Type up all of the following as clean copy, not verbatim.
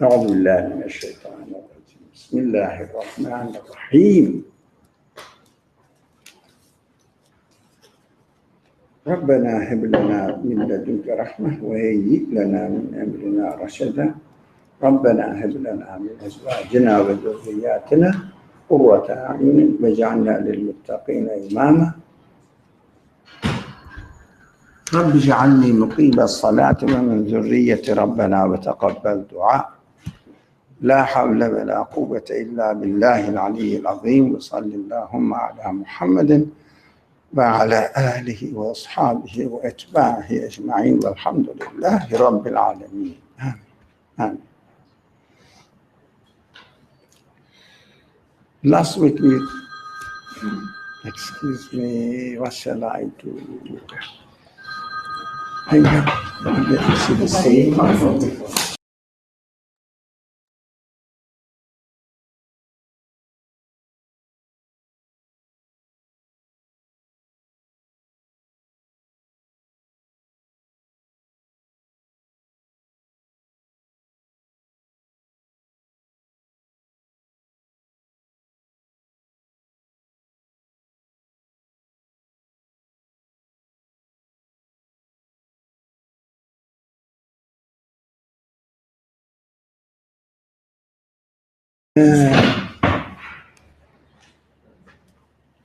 أعوذ بالله من الشيطان الرجيم بسم الله الرحمن الرحيم ربنا هب لنا من لدنك رحمة وهيئ لنا من أمرنا رشدا ربنا هب لنا من أزواجنا وذرياتنا قرة أعين واجعلنا للمتقين إماما رب اجعلني مقيم الصلاة ومن ذرية ربنا وتقبل دعاء لا حول ولا قوة إلا بالله العلي العظيم وصل اللهم على محمد وعلى آله وأصحابه وأتباعه أجمعين والحمد لله رب العالمين آمين آمين. Last week we, excuse me, what shall I do? I get to see the same.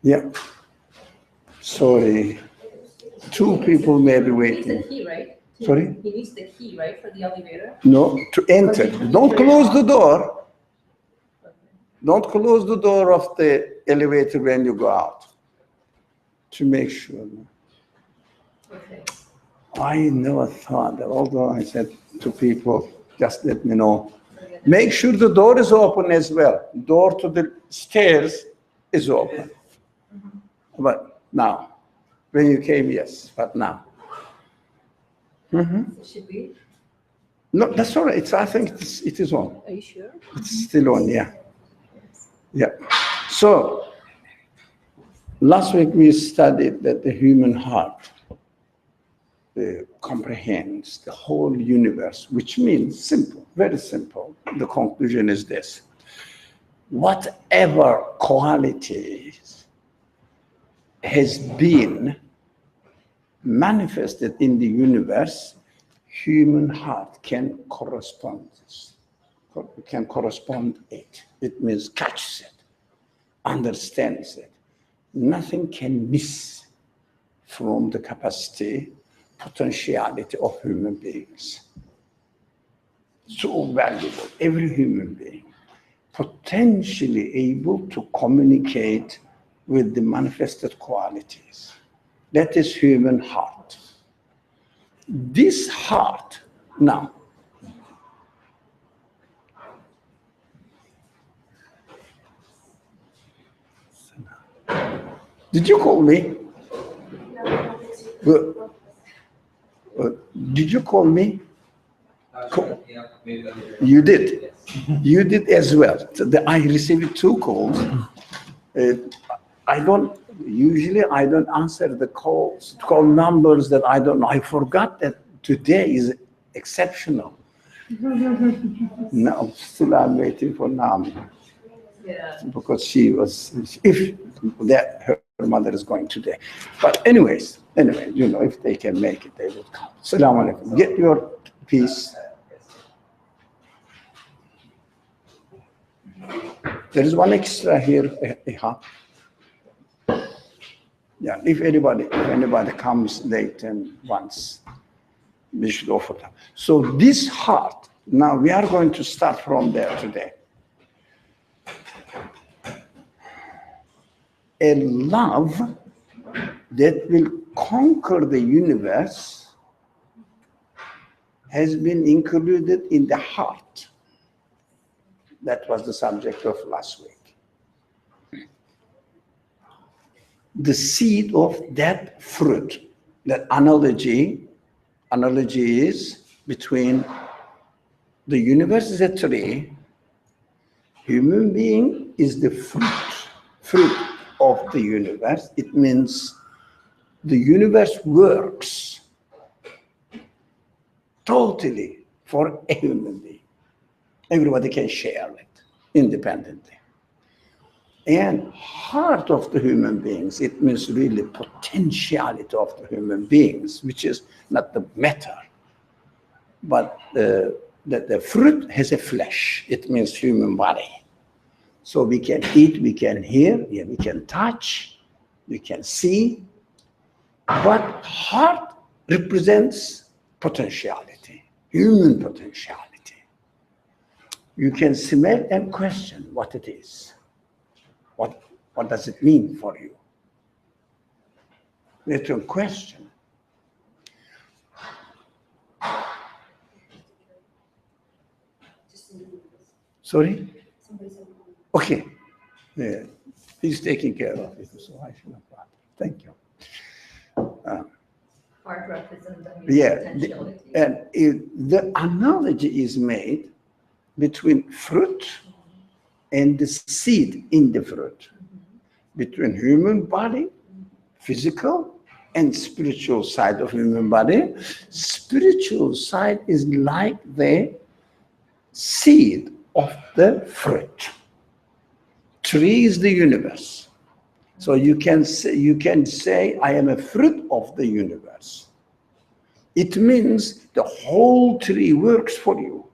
Yeah. Sorry. Two people may be waiting. He needs the key, right? Sorry? He needs the key, right, for the elevator? No, to enter. Don't close the door. Don't close the door of the elevator when you go out. To make sure. Okay. I never thought that, although I said to people, just let me know. Make sure the door is open as well. Door to the stairs is open. But now, when you came, yes, but now. Should we? No, that's all right. I think it is on. Are you sure? It's still on, yeah. Yeah. So, last week we studied that the human heart comprehends the whole universe, which means simple, very simple. The conclusion is this. Whatever qualities has been manifested in the universe, human heart can correspond it. It means catches it, understands it. Nothing can miss from the capacity, potentiality of human beings. So valuable, every human being, potentially able to communicate with the manifested qualities. That is human heart. This heart, now, did you call me? Did you call me? You did. You did as well. I received 2 calls. I don't answer the call numbers that I don't know. I forgot that today is exceptional. No, still I'm waiting for Naomi. Yeah. Because she was, if that her mother is going today. But anyway, if they can make it, they will come. Assalamu alaikum. Get your piece. There is one extra here. Yeah, if anybody comes late and wants, we should offer them. So this heart, now we are going to start from there today. A love that will conquer the universe has been included in the heart. That was the subject of last week. The seed of that fruit, that analogy is between the universe is a tree, human being is the fruit of the universe. It means the universe works totally for a human being. Everybody can share it independently. And heart of the human beings, it means really potentiality of the human beings, which is not the matter, but the fruit has a flesh. It means human body. So we can eat, we can hear, yeah, we can touch, we can see. But heart represents potentiality, human potentiality. You can smell and question what it is. What does it mean for you? We have to question. Sorry? Okay. Yeah. He's taking care of it, so I should not bother. Thank you. Heart represents Yeah, potentiality. the analogy is made between fruit and the seed in the fruit, between human body, physical, and spiritual side of human body. Spiritual side is like the seed of the fruit. Tree is the universe. So you can say, I am a fruit of the universe. It means the whole tree works for you.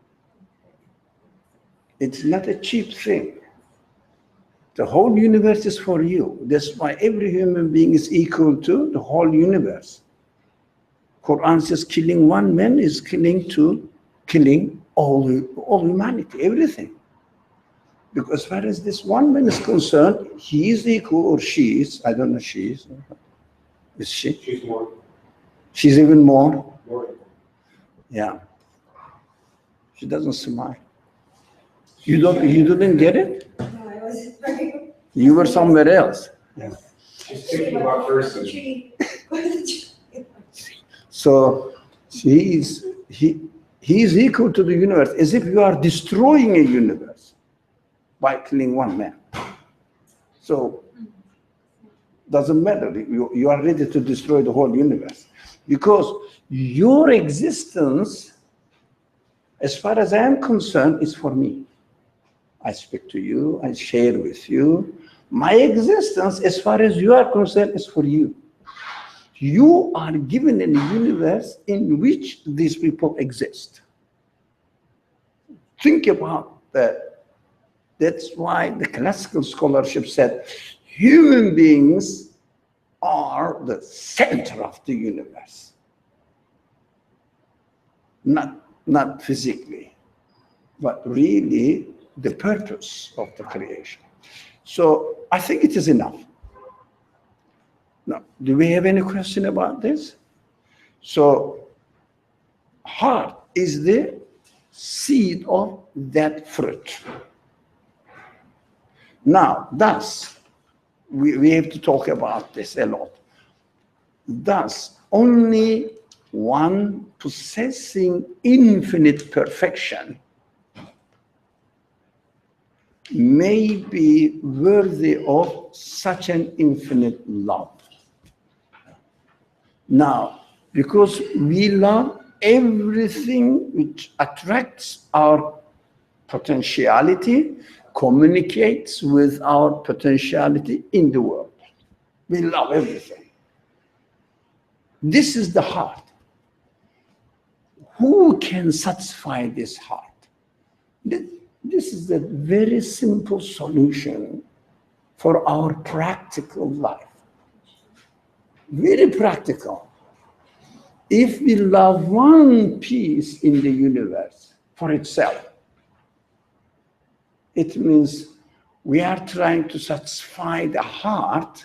It's not a cheap thing. The whole universe is for you. That's why every human being is equal to the whole universe. Quran says killing one man is killing all humanity, everything. Because as far as this one man is concerned, he is equal, or she is, I don't know, she is. Is she? She's more. She's even more. More. Yeah. She doesn't smile. You didn't get it? No, I wasn't right. You were somewhere else. Yeah. She's thinking about person. So he is equal to the universe, as if you are destroying a universe by killing one man. So doesn't matter. You are ready to destroy the whole universe, because your existence, as far as I am concerned, is for me. I speak to you, I share with you. My existence, as far as you are concerned, is for you. You are given a universe in which these people exist. Think about that. That's why the classical scholarship said human beings are the center of the universe. Not physically, but really the purpose of the creation. So I think it is enough. Now, do we have any question about this? So heart is the seed of that fruit. Now, thus, we have to talk about this a lot. Thus, only one possessing infinite perfection may be worthy of such an infinite love. Now, because we love everything which attracts our potentiality, communicates with our potentiality in the world. We love everything. This is the heart. Who can satisfy this heart? This is a very simple solution for our practical life. Very practical. If we love one piece in the universe for itself, it means we are trying to satisfy the heart,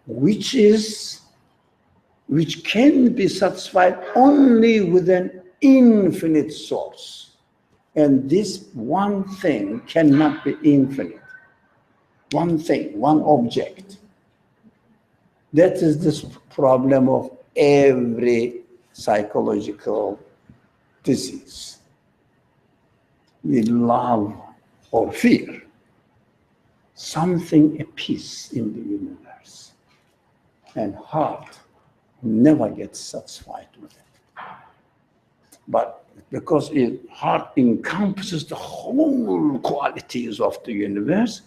which can be satisfied only with an infinite source. And this one thing cannot be infinite. One thing, one object. That is this problem of every psychological disease. We love or fear something, a piece in the universe. And heart never gets satisfied with it. But because heart encompasses the whole qualities of the universe.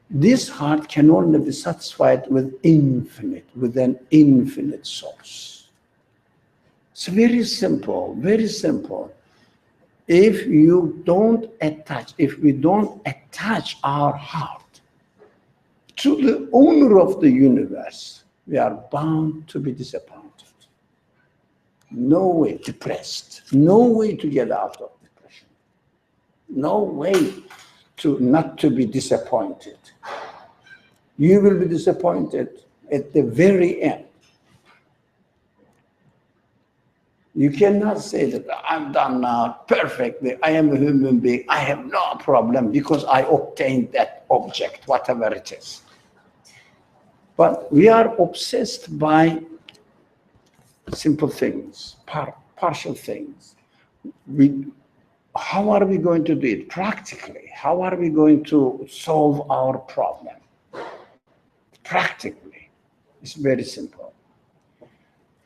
This heart can only be satisfied with an infinite source. It's very simple, very simple. If we don't attach our heart to the owner of the universe, we are bound to be disappointed. No way, depressed. No way to get out of depression. No way not to be disappointed. You will be disappointed at the very end. You cannot say that I'm done now perfectly. I am a human being. I have no problem because I obtained that object, whatever it is. But we are obsessed by simple things, partial things. How are we going to do it practically? How are we going to solve our problem? Practically, it's very simple.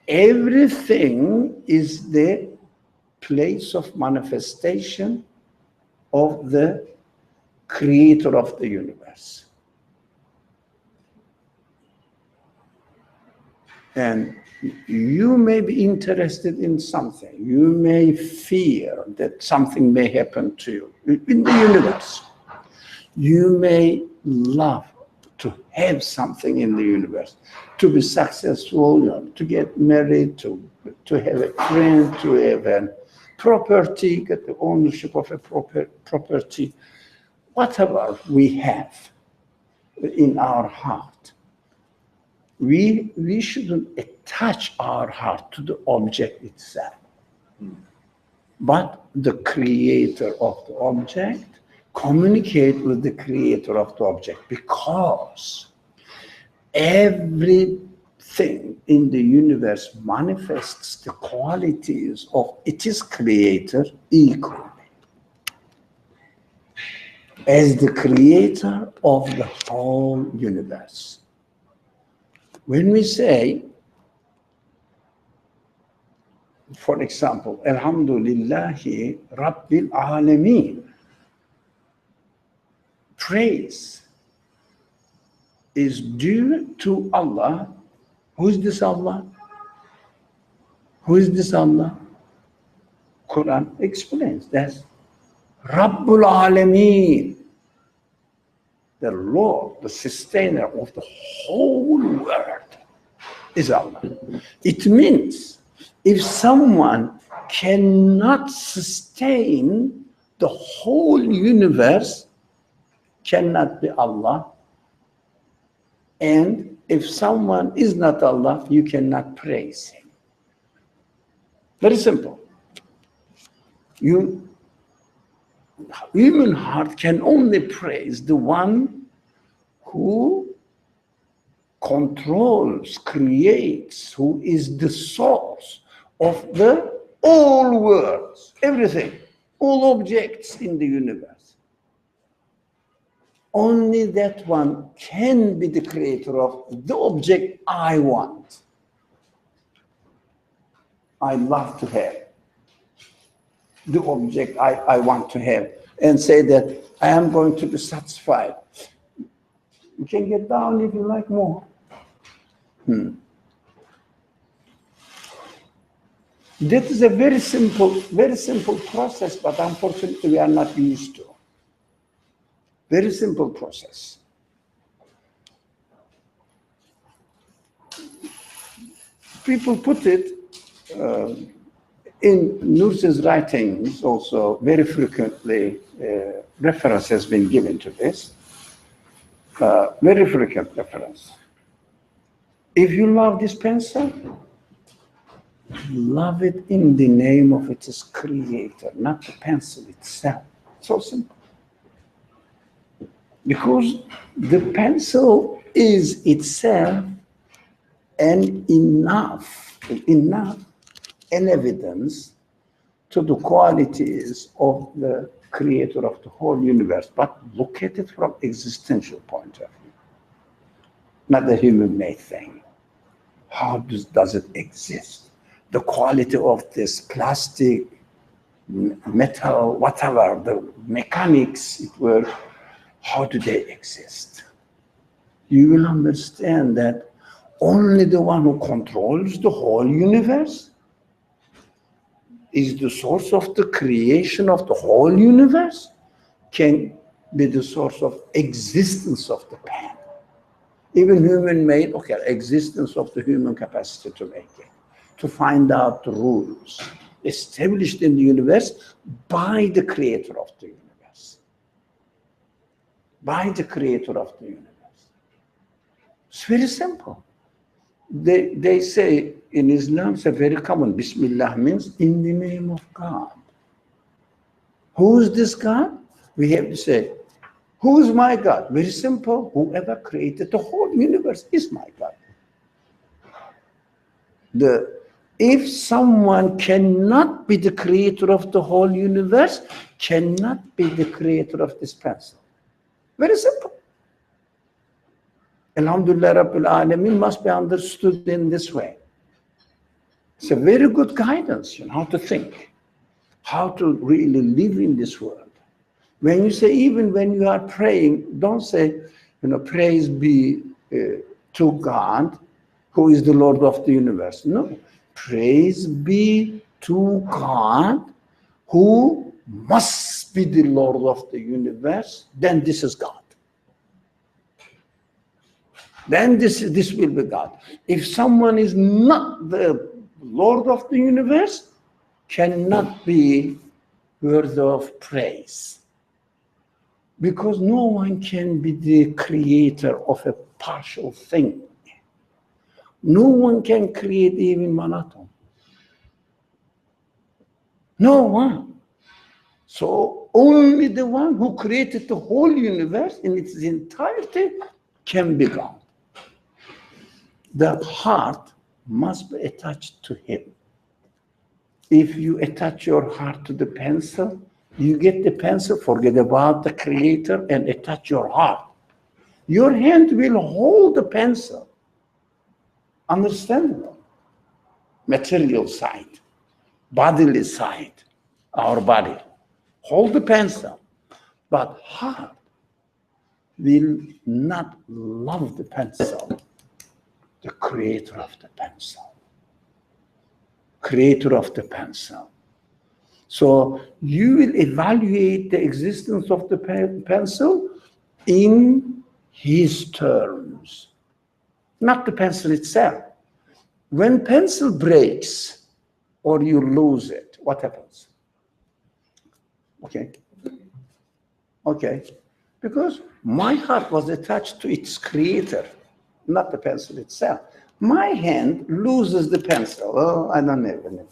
Everything is the place of manifestation of the creator of the universe. And you may be interested in something. You may fear that something may happen to you in the universe. You may love to have something in the universe, to be successful, to get married, to have a friend, to have a property, get the ownership of a property, whatever we have in our heart. We shouldn't attach our heart to the object itself, but the creator of the object. Communicate with the creator of the object, because everything in the universe manifests the qualities of its creator equally as the creator of the whole universe. When we say, for example, Alhamdulillahi Rabbil Alameen, praise is due to Allah. Who is this Allah? Who is this Allah? Quran explains that's Rabbul Alameen, the Lord, the sustainer of the whole world is Allah. It means if someone cannot sustain the whole universe, cannot be Allah. And if someone is not Allah, you cannot praise him. Very simple. Human heart can only praise the one who controls, creates, who is the source of the all worlds, everything, all objects in the universe. Only that one can be the creator of the object I want. I love to have. The object I want to have. And say that I am going to be satisfied. You can get down if you like more. That is a very simple process, but unfortunately we are not used to. Very simple process. People put it in Nursi's writings also very frequently. Reference has been given to this. Very frequent reference. If you love this pencil, love it in the name of its creator, not the pencil itself. So simple. Because the pencil is itself enough evidence to the qualities of the creator of the whole universe. But look at it from existential point of view, not the human-made thing. How does it exist? The quality of this plastic metal, whatever, the mechanics, how do they exist? You will understand that only the one who controls the whole universe is the source of the creation of the whole universe, can be the source of existence of the pen. Even human-made, okay, existence of the human capacity to make it, to find out the rules established in the universe by the creator of the universe. By the creator of the universe. It's very simple. They say in Islam, it's a very common, Bismillah means in the name of God. Who is this God? We have to say, who is my God? Very simple. Whoever created the whole universe is my God. If someone cannot be the creator of the whole universe, cannot be the creator of this pencil. Very simple. Alhamdulillah Rabbil Alameen must be understood in this way. It's a very good guidance, how to think, how to really live in this world. When you say, even when you are praying, don't say, praise be to God, who is the Lord of the universe. No, praise be to God, who must be the Lord of the universe. Then this is God. Then this will be God. If someone is not the Lord of the universe, cannot be worthy of praise. Because no one can be the creator of a partial thing. No one can create even one atom. No one. So only the one who created the whole universe in its entirety can be God. The heart must be attached to him. If you attach your heart to the pencil, you get the pencil, forget about the creator, and attach your heart. Your hand will hold the pencil. Understandable? Material side, bodily side, our body. Hold the pencil. But heart will not love the pencil, the creator of the pencil. Creator of the pencil. So you will evaluate the existence of the pencil in his terms, not the pencil itself. When pencil breaks or you lose it, what happens? Okay. Because my heart was attached to its creator, not the pencil itself. My hand loses the pencil. Oh, I don't have any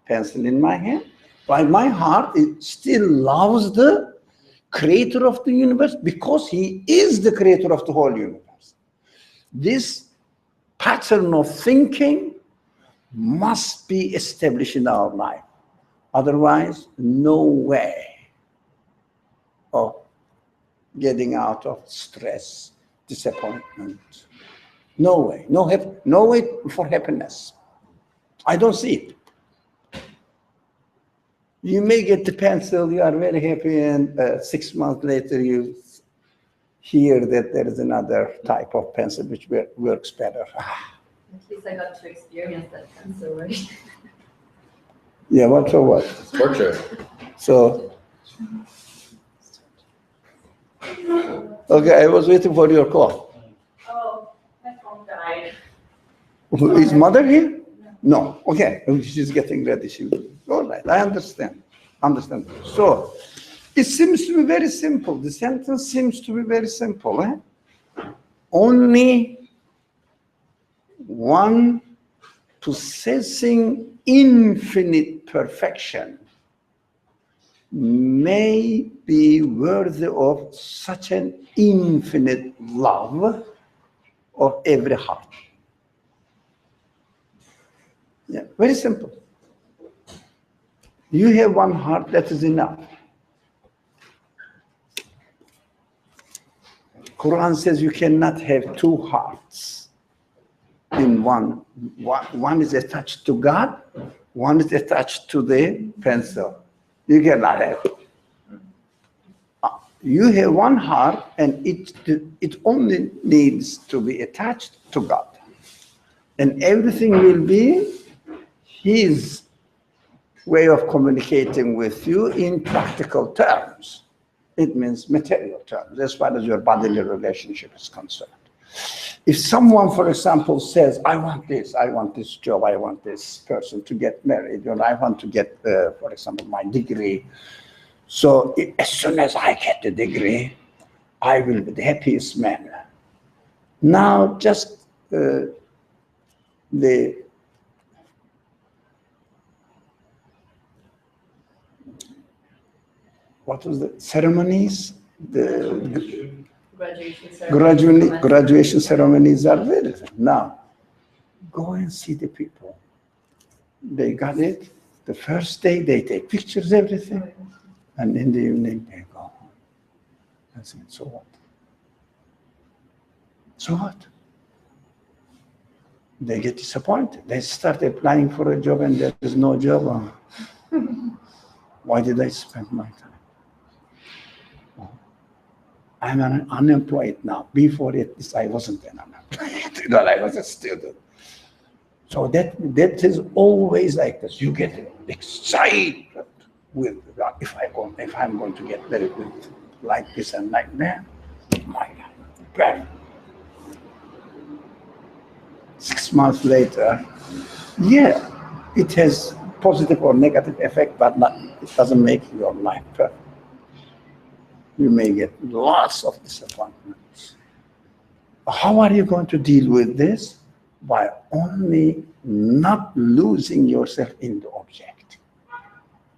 pencil in my hand. But my heart, it still loves the creator of the universe because he is the creator of the whole universe. This pattern of thinking must be established in our life. Otherwise, no way of getting out of stress, disappointment. No way. No way for happiness. I don't see it. You may get the pencil, you are very happy, and 6 months later you hear that there is another type of pencil which works better. At least I got to experience that pencil, right? Yeah, what? Torture. So, okay, I was waiting for your call. Oh, my phone died. Is mother here? No. Okay, she's getting ready. All right, I understand. So, it seems to be very simple. The sentence seems to be very simple. Only one possessing infinite perfection may be worthy of such an infinite love of every heart. Yeah, very simple. You have one heart, that is enough. Quran says you cannot have two hearts in one. One is attached to God, one is attached to the pencil. You cannot have. You have one heart, and it only needs to be attached to God. And everything will be His way of communicating with you in practical terms. It means material terms, as far as your bodily relationship is concerned. If someone, for example, says, I want this job, I want this person to get married, or I want to get, for example, my degree. So as soon as I get the degree, I will be the happiest man. Now, just what was the ceremonies? The graduation ceremonies are very different. Now, go and see the people. They got it. The first day, they take pictures, everything. And in the evening, they go home. I said, so what? So what? They get disappointed. They start applying for a job and there is no job. Why did I spend my time? I'm unemployed now. Before it, I wasn't an unemployed. I was a student. So that is always like this. You get excited with if I'm going to get married with like this and like that. My God. 6 months later, yeah, it has positive or negative effect, but it doesn't make your life perfect. You may get lots of disappointments. How are you going to deal with this? By only not losing yourself in the object.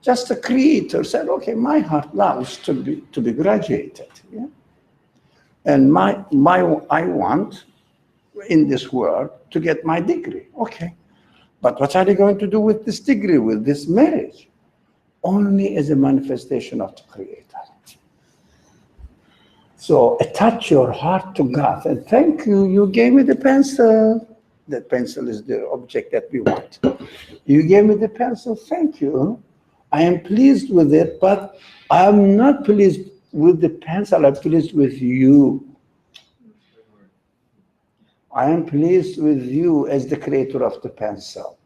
Just the creator said, okay, my heart loves to be graduated. Yeah? And I want in this world to get my degree. Okay. But what are you going to do with this degree, with this marriage? Only as a manifestation of the creator. So attach your heart to God and thank you, you gave me the pencil. That pencil is the object that we want. You gave me the pencil, thank you. I am pleased with it, but I'm not pleased with the pencil, I'm pleased with you. I am pleased with you as the creator of the pencil.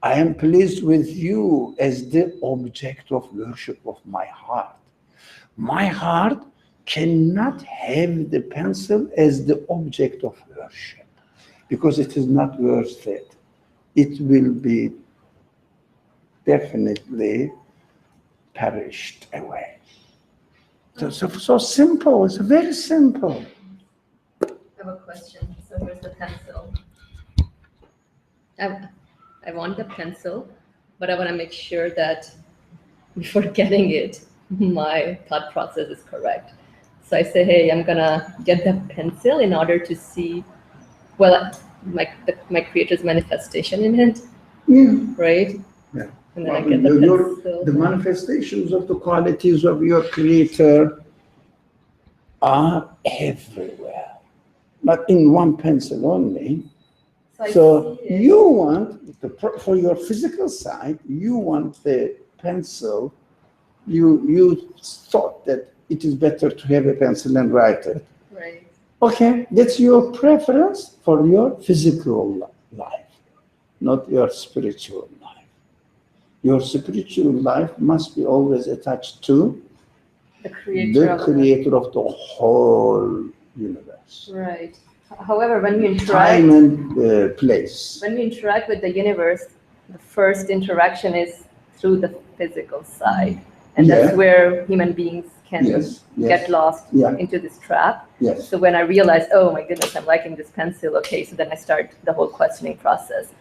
I am pleased with you as the object of worship of my heart. My heart cannot have the pencil as the object of worship because it is not worth it. It will be definitely perished away. So simple, it's very simple. I have a question. So here's the pencil. I want the pencil, but I want to make sure that before getting it, my thought process is correct. So I say, hey, I'm gonna get the pencil in order to see, well, my creator's manifestation in it, right? Yeah. And then I get the pencil. The manifestations of the qualities of your creator are everywhere, not in one pencil only. So you want, for your physical side, you want the pencil, you thought that it is better to have a pencil and write it. Right. Okay, that's your preference for your physical life, not your spiritual life. Your spiritual life must be always attached to the creator of the whole universe. Right. However, when you interact, time and place. When you interact with the universe, the first interaction is through the physical side, and that's where human beings can get lost into this trap. Yes. So when I realized, oh my goodness, I'm liking this pencil, okay, so then I start the whole questioning process.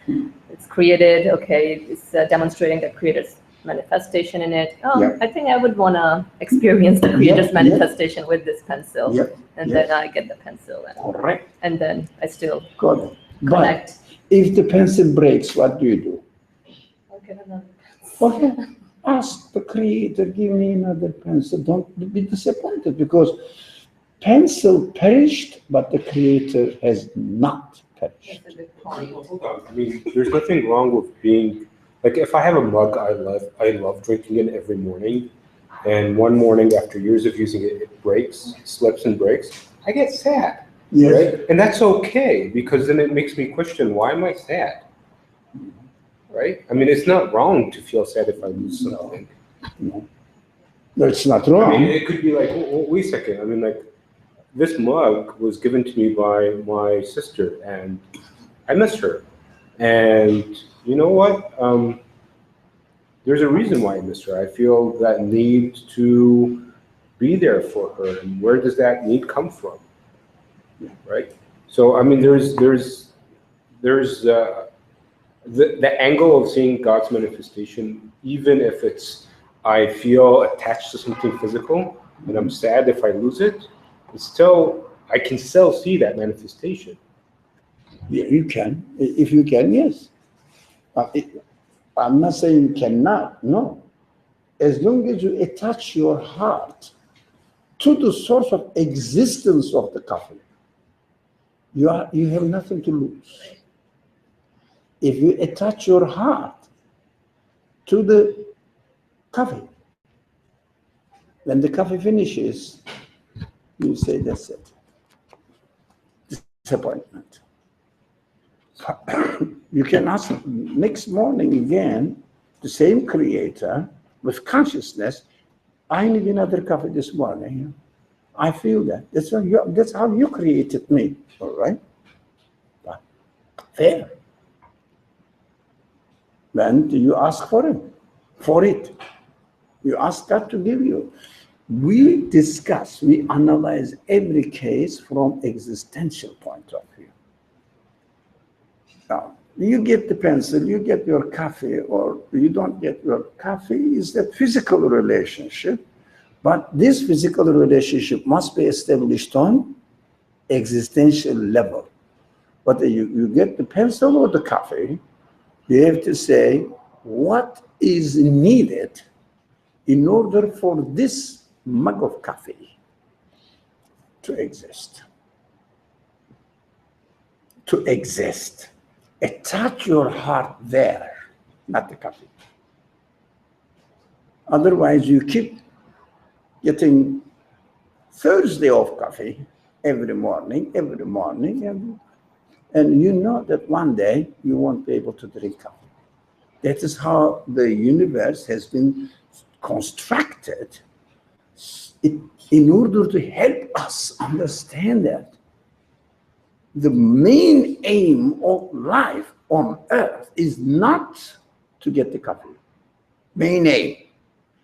It's created, okay, it's demonstrating the creator's manifestation in it. I think I would want to experience the creator's manifestation with this pencil. And then I get the pencil. Correct. And then I still connect. But if the pencil breaks, what do you do? I'll get another pencil. Okay. Ask the creator, give me another pencil. Don't be disappointed because pencil perished, but the creator has not perished. Hold on. I mean, there's nothing wrong with being Like if I have a mug I love drinking it every morning, and one morning after years of using it, it breaks, slips and breaks, I get sad. Yes. Right? And that's okay, because then it makes me question, why am I sad? Right? I mean, it's not wrong to feel sad if I lose something. No, it's not I wrong. mean, it could be like, wait a second. I mean, like, this mug was given to me by my sister, and I miss her. And you know what? There's a reason why I miss her. I feel that need to be there for her. And where does that need come from? Right? So, I mean, there's the angle of seeing God's manifestation, even if it's, I feel attached to something physical, and I'm sad if I lose it, it's still, I can still see that manifestation. Yeah, you can. If you can, yes. I'm not saying you cannot, no. As long as you attach your heart to the source of existence of the coffee, you have nothing to lose. If you attach your heart to the coffee, when the coffee finishes, you say, that's it. Disappointment. You can ask next morning again, the same creator with consciousness, I need another coffee this morning. I feel that. That's how you created me, all right? Fair. Then you ask for it. You ask God to give you. We discuss, we analyze every case from existential point of view. Now, you get the pencil, you get your coffee, or you don't get your coffee, is that physical relationship. But this physical relationship must be established on existential level. Whether you get the pencil or the coffee, you have to say what is needed in order for this mug of coffee to exist. To exist. Attach your heart there, not the coffee. Otherwise, you keep getting Thursday of coffee every morning, and you know that one day you won't be able to drink coffee. That is how the universe has been constructed in order to help us understand that the main aim of life on earth is not to get the coffee. Main aim.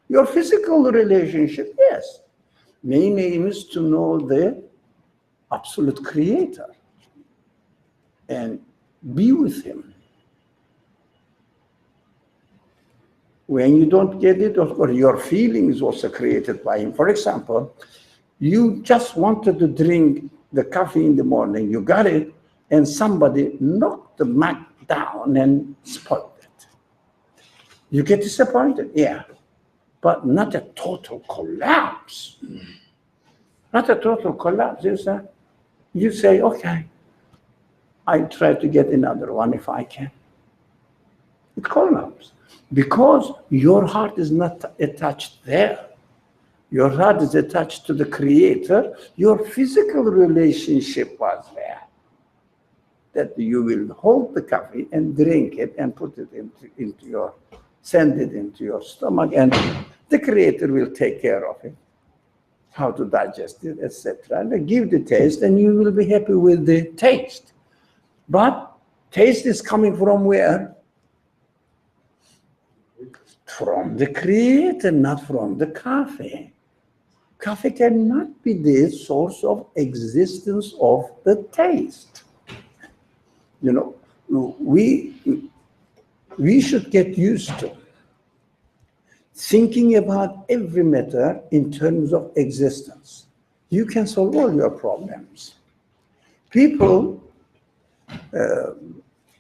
Your physical relationship, yes. Main aim is to know the absolute creator and be with him. When you don't get it, or your feeling is also created by him. For example, you just wanted to drink the coffee in the morning, you got it, and somebody knocked the mug down and spoiled it. You get disappointed, yeah, but not a total collapse. Not a total collapse. You say, okay, I try to get another one if I can. It collapses because your heart is not attached there. Your heart is attached to the creator. Your physical relationship was there. That you will hold the coffee and drink it and put it send it into your stomach, and the creator will take care of it, how to digest it, etc. And give the taste, and you will be happy with the taste. But taste is coming from where? From the creator, not from the coffee. Coffee cannot be the source of existence of the taste. You know, we should get used to thinking about every matter in terms of existence. You can solve all your problems. People,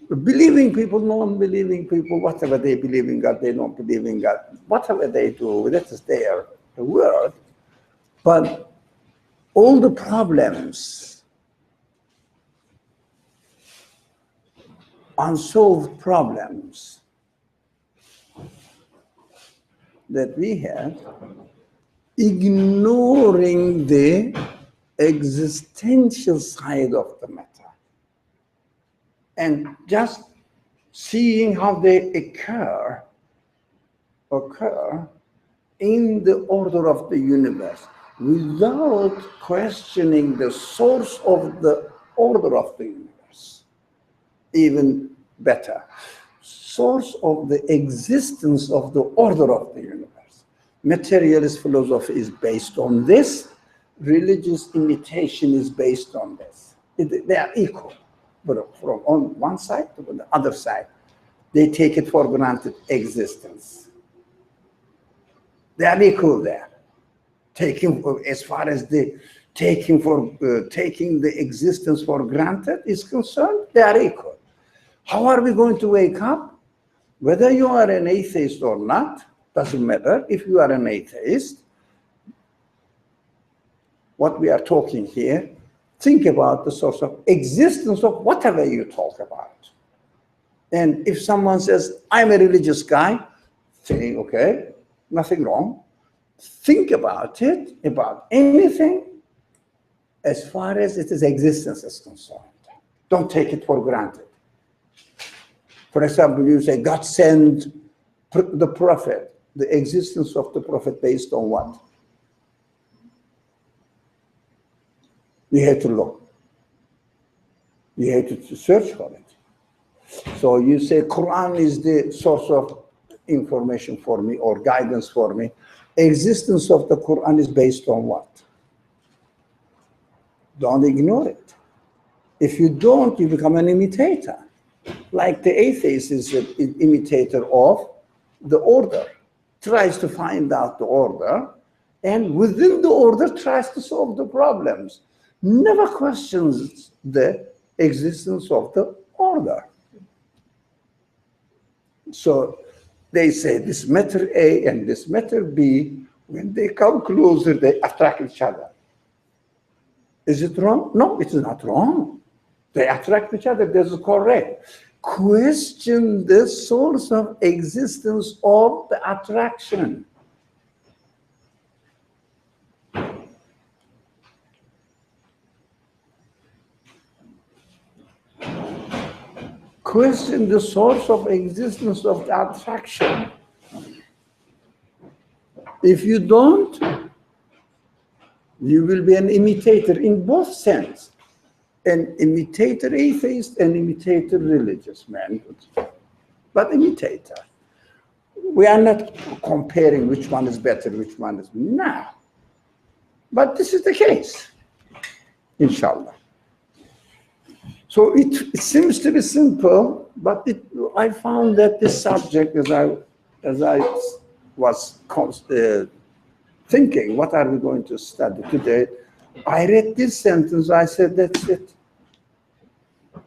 believing people, non-believing people, whatever they believe in God, they don't believe in God, whatever they do, that is their world. But all the problems, unsolved problems, that we have, ignoring the existential side of the matter and just seeing how they occur in the order of the universe without questioning the source of the order of the universe. Even better, source of the existence of the order of the universe. Materialist philosophy is based on this. Religious imitation is based on this. They are equal, but from on one side to the other side, they take it for granted existence. They are equal there. Taking, as far as the taking the existence for granted is concerned, they are equal. How are we going to wake up? Whether you are an atheist or not, doesn't matter. If you are an atheist, what we are talking here, think about the source of existence of whatever you talk about. And if someone says, I'm a religious guy, say, okay, nothing wrong. Think about it, about anything, as far as its existence is concerned. Don't take it for granted. For example, you say, God sent the prophet, the existence of the prophet based on what? You have to look. You have to search for it. So you say Quran is the source of information for me or guidance for me. Existence of the Quran is based on what? Don't ignore it. If you don't, you become an imitator. Like the atheist is an imitator of the order, tries to find out the order, and within the order tries to solve the problems. Never questions the existence of the order. So they say this matter A and this matter B, when they come closer, they attract each other. Is it wrong? No, it is not wrong. They attract each other, this is correct. Question the source of existence of the attraction. Question the source of existence of the attraction. If you don't, you will be an imitator in both sense. An imitator atheist and imitator religious man. But imitator. We are not comparing which one is better, which one is no. But this is the case, inshallah. So it seems to be simple, but I found that this subject, as I was thinking, what are we going to study today? I read this sentence, I said, that's it.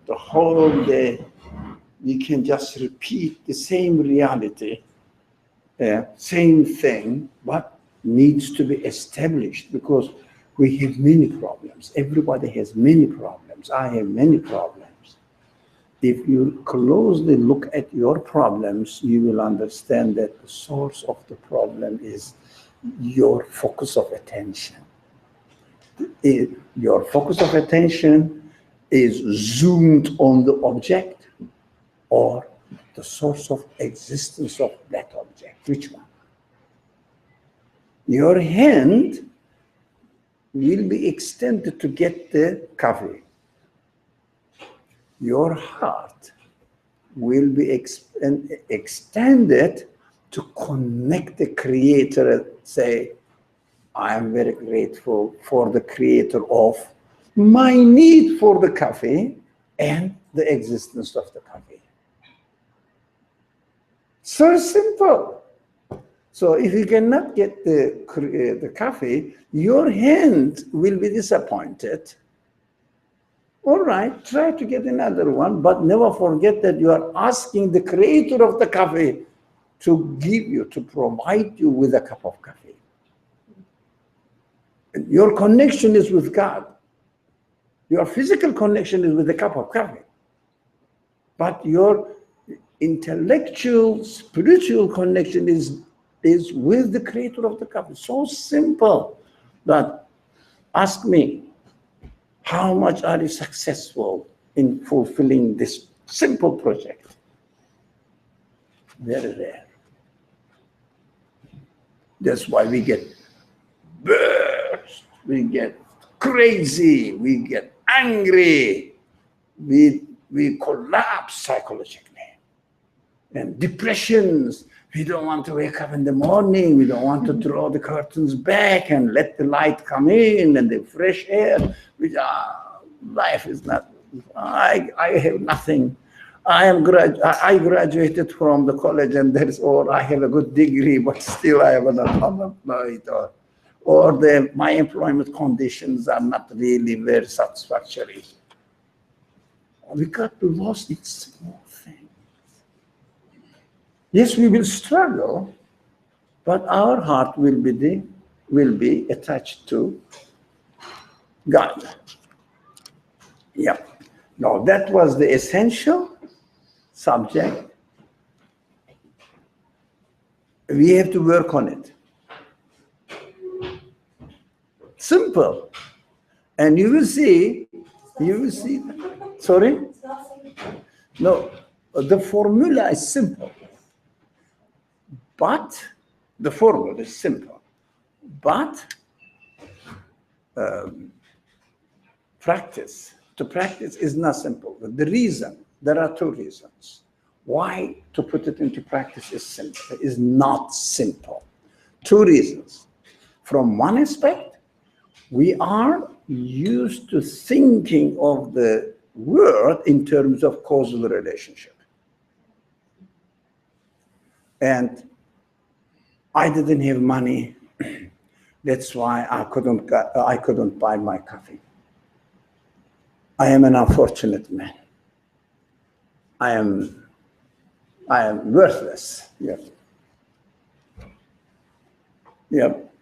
The whole day, we can just repeat the same reality, same thing, but needs to be established because we have many problems. Everybody has many problems. I have many problems. If you closely look at your problems, you will understand that the source of the problem is your focus of attention. Your focus of attention is zoomed on the object or the source of existence of that object. Which one? Your hand will be extended to get the coffee. Your heart will be extended to connect the creator and say, I am very grateful for the creator of my need for the coffee and the existence of the coffee. So simple. So if you cannot get the coffee, your hand will be disappointed. All right, try to get another one, but never forget that you are asking the creator of the coffee to give you, to provide you with a cup of coffee. Your connection is with God. Your physical connection is with the cup of coffee. But your intellectual, spiritual connection is is with the creator of the cup. So simple that ask me, how much are you successful in fulfilling this simple project? Very rare. That's why we get burst, we get crazy, we get angry, we collapse psychologically. And depressions, we don't want to wake up in the morning, we don't want to draw the curtains back and let the light come in and the fresh air. Life is not, I have nothing. I graduated from the college and or I have a good degree, but still I am not unemployed, or my employment conditions are not really very satisfactory. We got lost in small things. Yes, we will struggle, but our heart will be attached to God. Yeah. Now that was the essential subject. We have to work on it. Simple. And you will see, sorry? No, the formula is simple. But the formula is simple. But to practice is not simple. The reason, there are two reasons why to put it into practice is not simple. Two reasons. From one aspect, we are used to thinking of the world in terms of causal relationship. And I didn't have money. That's why I couldn't buy my coffee. I am an unfortunate man. I am worthless. Yep.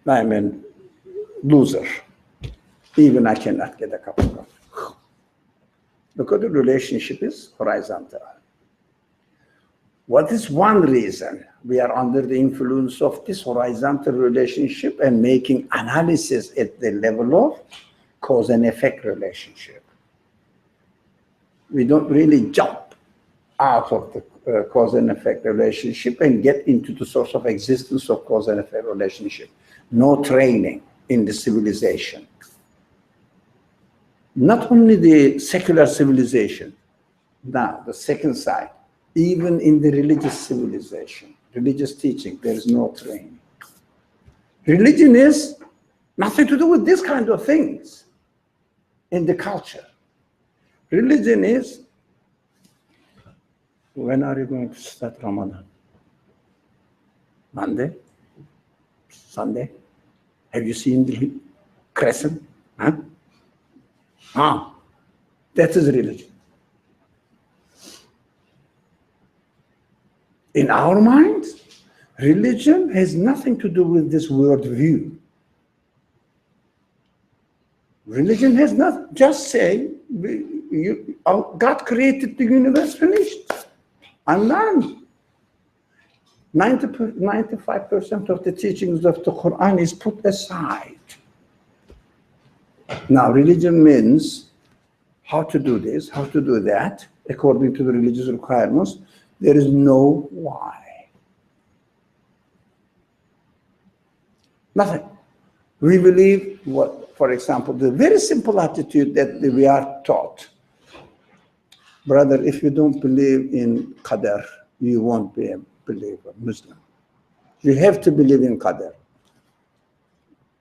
I am a loser. Even I cannot get a cup of coffee. Because the relationship is horizontal. What is one reason we are under the influence of this horizontal relationship and making analysis at the level of cause and effect relationship? We don't really jump out of the cause and effect relationship and get into the source of existence of cause and effect relationship. No training in the civilization. Not only the secular civilization, now the second side, even in the religious civilization, religious teaching, there is no training. Religion is nothing to do with this kind of things in the culture. Religion is, when are you going to start Ramadan? Monday? Sunday? Have you seen the crescent? That is religion. In our minds, religion has nothing to do with this world view. Religion has not just say, God created the universe, finished. I'm done. 95% of the teachings of the Quran is put aside. Now, religion means how to do this, how to do that, according to the religious requirements. There is no why. Nothing. We believe what, for example, the very simple attitude that we are taught. Brother, if you don't believe in Qadar, you won't be a believer, Muslim. You have to believe in Qadar.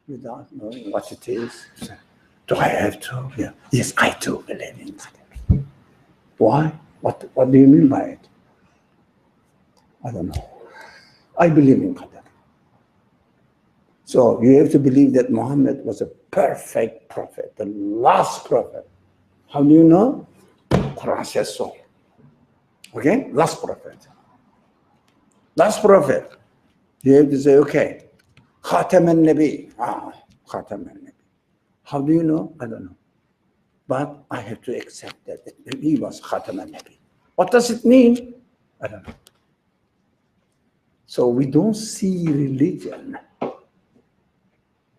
Without knowing what it is. Do I have to? Yeah. Yes, I do believe in Qadar. Why? What do you mean by it? I don't know. I believe in Qadar. So you have to believe that Muhammad was a perfect prophet, the last prophet. How do you know? Quran says so. Okay? Last prophet. Last prophet. You have to say, okay, Khatam al-Nabi. Khatam al-Nabi. How do you know? I don't know. But I have to accept that he was Khatam al-Nabi. What does it mean? I don't know. So we don't see religion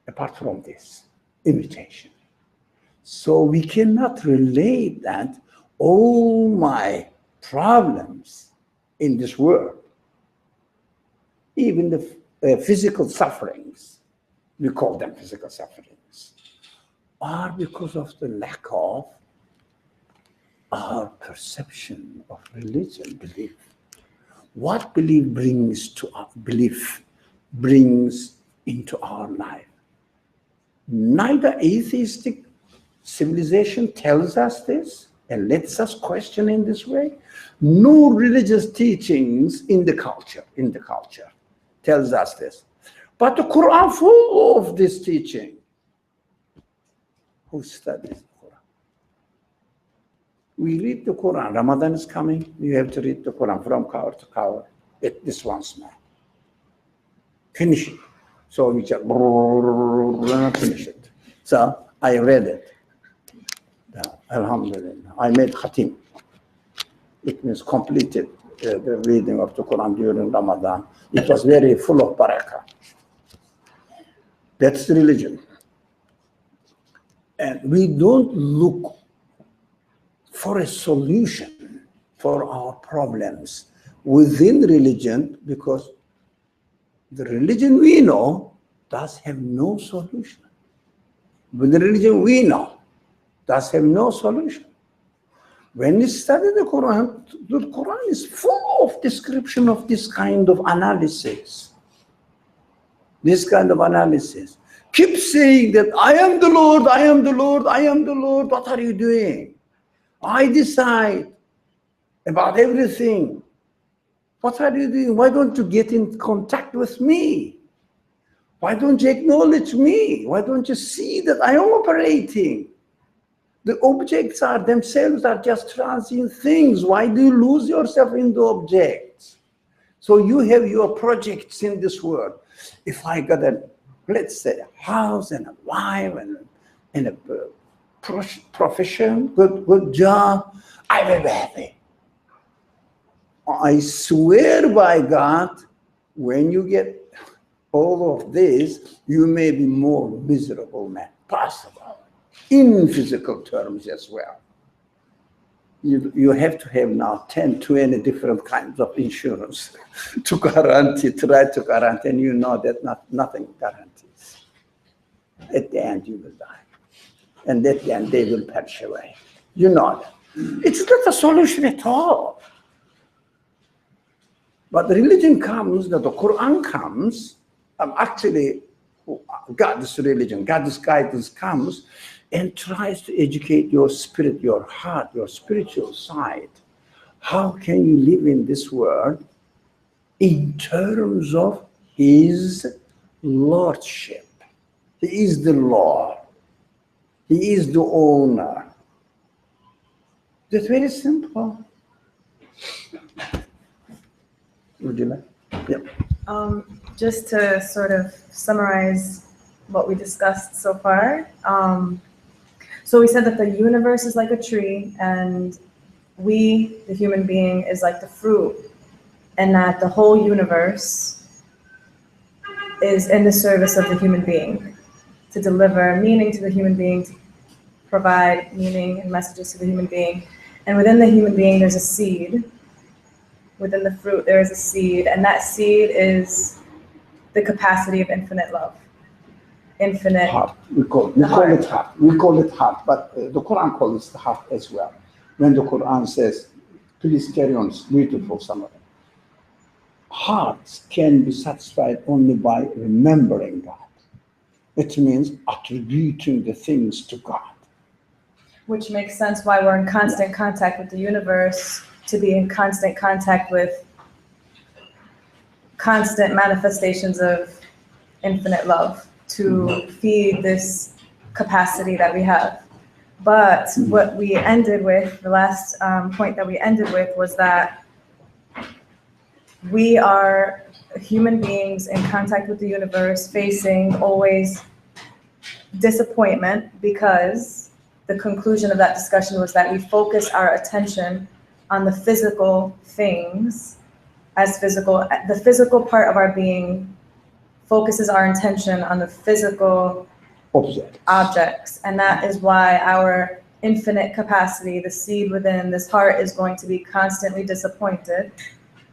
apart from this imitation. So we cannot relate that all my problems in this world, even the physical sufferings, we call them physical sufferings, are because of the lack of our perception of religion, belief. What belief brings into our life? Neither atheistic civilization tells us this and lets us question in this way, nor religious teachings in the culture tells us this. But the Quran full of this teaching. Who studies the Quran? We read the Quran. Ramadan is coming. You have to read the Quran from cover to cover. This once more. Finish it. So we just finish it. So I read it. Alhamdulillah. I made khatim. It means completed the reading of the Quran during Ramadan. It was very full of barakah. That's religion. And we don't look for a solution for our problems within religion, because the religion we know does have no solution. With the religion we know does have no solution. When we study the Quran is full of description of this kind of analysis. This kind of analysis. Keep saying that I am the Lord, I am the Lord, I am the Lord. What are you doing? I decide about everything. What are you doing? Why don't you get in contact with me? Why don't you acknowledge me? Why don't you see that I am operating? The objects are themselves are just transient things. Why do you lose yourself in the objects? So you have your projects in this world. If I got a, let's say, a house and a wife and a profession, good job, I will be happy. I swear by God, when you get all of this, you may be more miserable man possible, in physical terms as well. You have to have now 10, 20 different kinds of insurance to guarantee, try to guarantee, and you know that nothing guarantees. At the end, you will die. And at the end, they will perish away. You know that. It's not a solution at all. But the religion comes, that the Quran comes, actually, God's religion, God's guidance comes and tries to educate your spirit, your heart, your spiritual side. How can you live in this world in terms of His Lordship? He is the Lord. He is the owner. That's very simple. Would you like? Yeah. Just to sort of summarize what we discussed so far. So we said that the universe is like a tree, and we, the human being, is like the fruit, and that the whole universe is in the service of the human being, to deliver meaning to the human being, to provide meaning and messages to the human being. And within the human being, there's a seed. Within the fruit, there is a seed, and that seed is the capacity of infinite love. Infinite heart. We call it heart. We call it heart, but the Quran calls it heart as well. When the Quran says, please carry on, it's beautiful summary. Hearts can be satisfied only by remembering God. It means attributing the things to God. Which makes sense why we're in constant contact with the universe, to be in constant contact with constant manifestations of infinite love, to feed this capacity that we have. But what we ended with, the last point that we ended with, was that we are human beings in contact with the universe, facing always disappointment, because the conclusion of that discussion was that we focus our attention on the physical things as physical. The physical part of our being focuses our intention on the physical objects. And that is why our infinite capacity, the seed within this heart, is going to be constantly disappointed.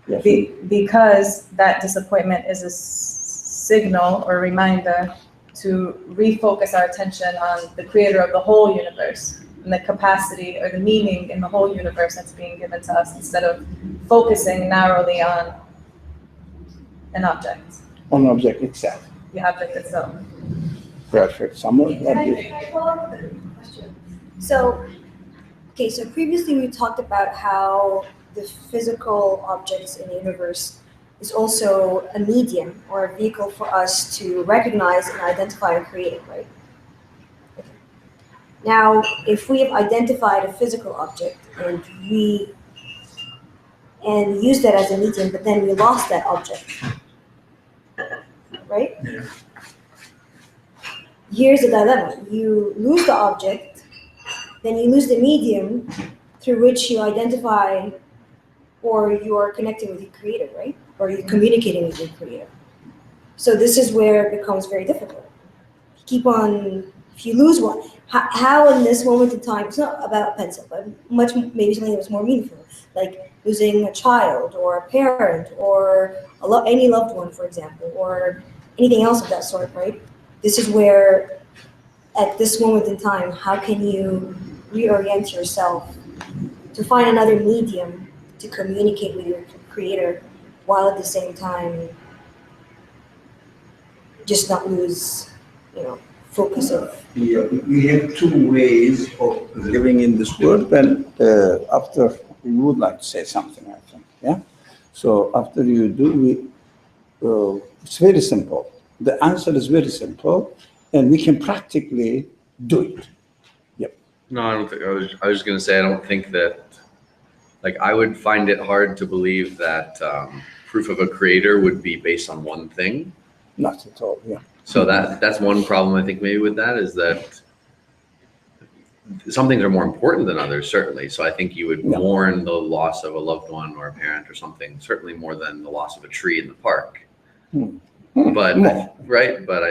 Yes. Because that disappointment is a signal or reminder to refocus our attention on the creator of the whole universe and the capacity or the meaning in the whole universe that's being given to us, instead of focusing narrowly on an object. On object itself. The object itself. Perfect. Someone? Can I follow up with a question? So, okay, so previously we talked about how the physical objects in the universe is also a medium or a vehicle for us to recognize and identify and create, right? Okay. Now, if we have identified a physical object and use that as a medium, but then we lost that object, right? Yeah. Here's the dilemma. You lose the object, then you lose the medium through which you identify or you are connecting with your creator, right? Or you're communicating with your creator. So this is where it becomes very difficult. If you lose one, how in this moment in time, it's not about a pencil, but maybe something that was more meaningful, like losing a child or a parent or any loved one, for example, or anything else of that sort, right? This is where, at this moment in time, how can you reorient yourself to find another medium to communicate with your creator, while at the same time just not lose, focus of. Yeah, we have two ways of living in this world. And after you would like to say something, I think. Yeah. So after you do, it's very simple. The answer is very simple, and we can practically do it. Yep. No, I don't think. I was just gonna say I don't think that. Like, I would find it hard to believe that proof of a creator would be based on one thing. Not at all. Yeah. So that's one problem I think maybe with that, is that some things are more important than others, certainly. So I think you would mourn the loss of a loved one or a parent or something, certainly more than the loss of a tree in the park. But right, but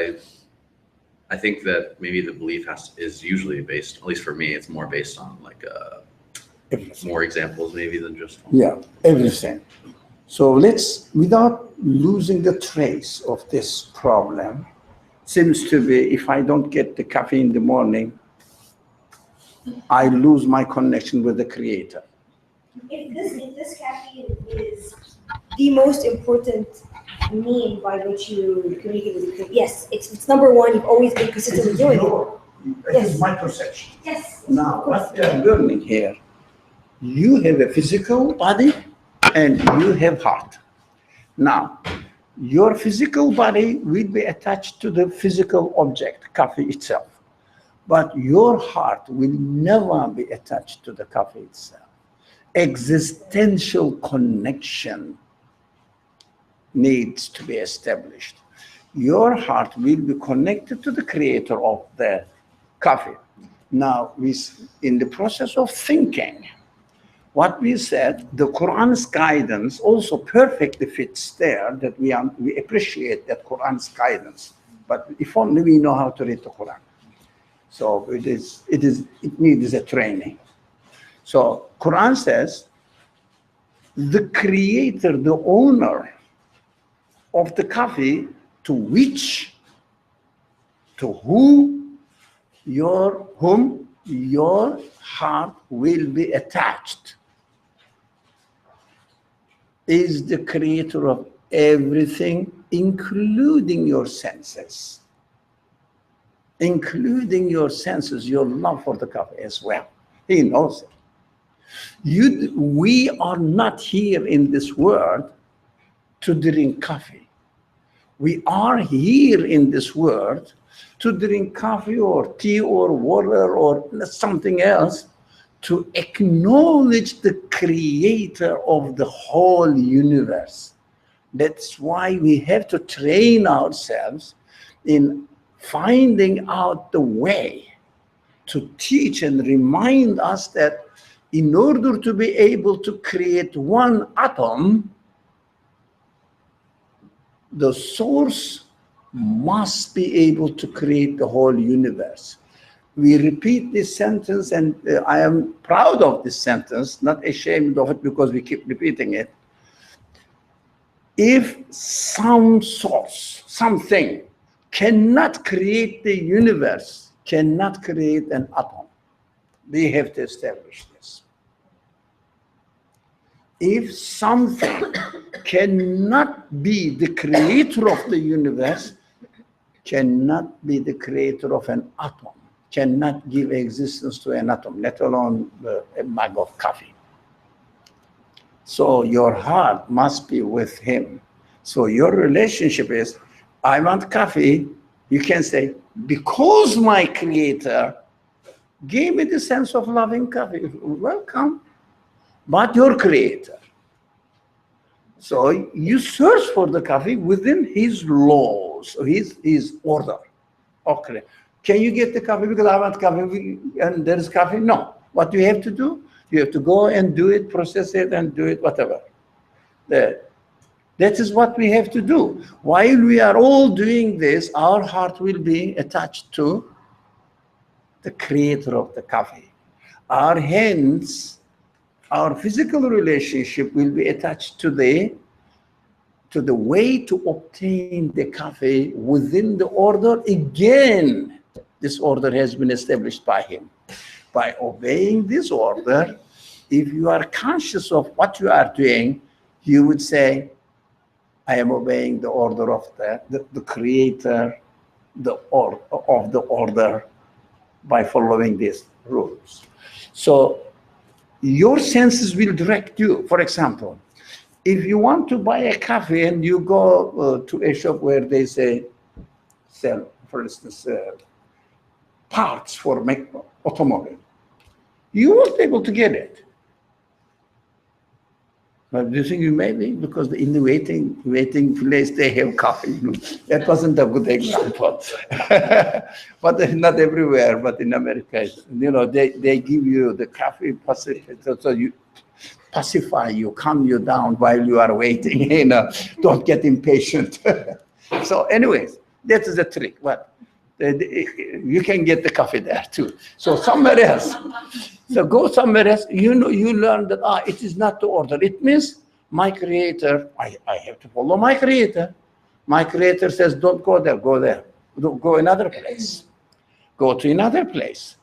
I think that maybe the belief is usually based, at least for me, it's more based on like more examples maybe than just one. Yeah, everything. So without losing the trace of this problem, seems to be, if I don't get the coffee in the morning, I lose my connection with the creator. If this caffeine is the most important mean by which you communicate with the creator, yes, it's number one. You've always been consistently doing it. It is my perception. Yes. Now, what we are learning here, you have a physical body and you have heart. Now, your physical body will be attached to the physical object, coffee itself. But your heart will never be attached to the coffee itself. Existential connection needs to be established. Your heart will be connected to the creator of the coffee. Now, in the process of thinking, what we said, the Quran's guidance also perfectly fits there, that we appreciate that Quran's guidance. But if only we know how to read the Quran. So it needs a training. So Quran says, the creator, the owner of the coffee, to whom your heart will be attached, is the creator of everything, including your senses. Including your senses, your love for the coffee as well. He knows it. We are not here in this world to drink coffee. We are here in this world to drink coffee or tea or water or something else, to acknowledge the creator of the whole universe. That's why we have to train ourselves in finding out the way to teach and remind us that in order to be able to create one atom, the source must be able to create the whole universe. We repeat this sentence, and I am proud of this sentence, not ashamed of it because we keep repeating it. If some source, something, cannot create the universe, cannot create an atom, we have to establish this. If something cannot be the creator of the universe, cannot be the creator of an atom, cannot give existence to an atom, let alone a mug of coffee. So your heart must be with him. So your relationship is, I want coffee. You can say, because my creator gave me the sense of loving coffee. Welcome. But your creator. So you search for the coffee within his laws, his order. Okay. Can you get the coffee because I want coffee and there is coffee? No. What do you have to do? You have to go and do it, process it, and do it, whatever. That is what we have to do. While we are all doing this, our heart will be attached to the creator of the coffee. Our hands, our physical relationship will be attached to the way to obtain the coffee within the order. Again, this order has been established by him. By obeying this order, if you are conscious of what you are doing, you would say, I am obeying the order of the creator of the order by following these rules. So your senses will direct you. For example, if you want to buy a coffee and you go to a shop where they say, sell, for instance, parts for make automobile, you won't be able to get it. But do you think you may be? Because in the waiting place, they have coffee. That wasn't a good example. But not everywhere, but in America, they give you the coffee, so you pacify you, calm you down while you are waiting, don't get impatient. So anyways, that is the trick. What? You can get the coffee there too. So somewhere else. So go somewhere else. You learn that it is not the order. It means my creator, I have to follow my creator. My creator says, don't go there, go there. Go another place. Go to another place.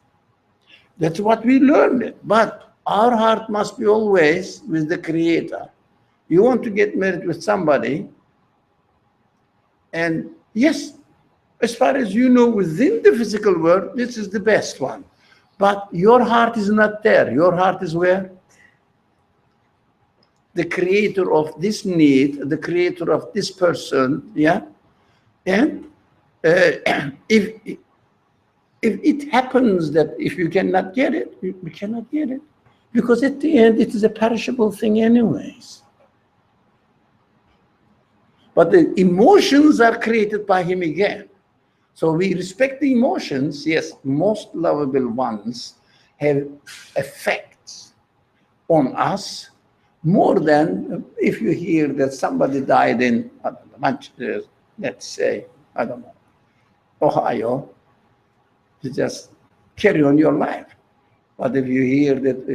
That's what we learned. But our heart must be always with the creator. You want to get married with somebody, and yes, as far as you know, within the physical world, this is the best one. But your heart is not there. Your heart is where? The creator of this need, the creator of this person, yeah? And if it happens that if you cannot get it, you cannot get it. Because at the end, it is a perishable thing anyways. But the emotions are created by him again. So we respect the emotions. Yes, most lovable ones have effects on us more than if you hear that somebody died in, let's say, I don't know, Ohio, you just carry on your life. But if you hear that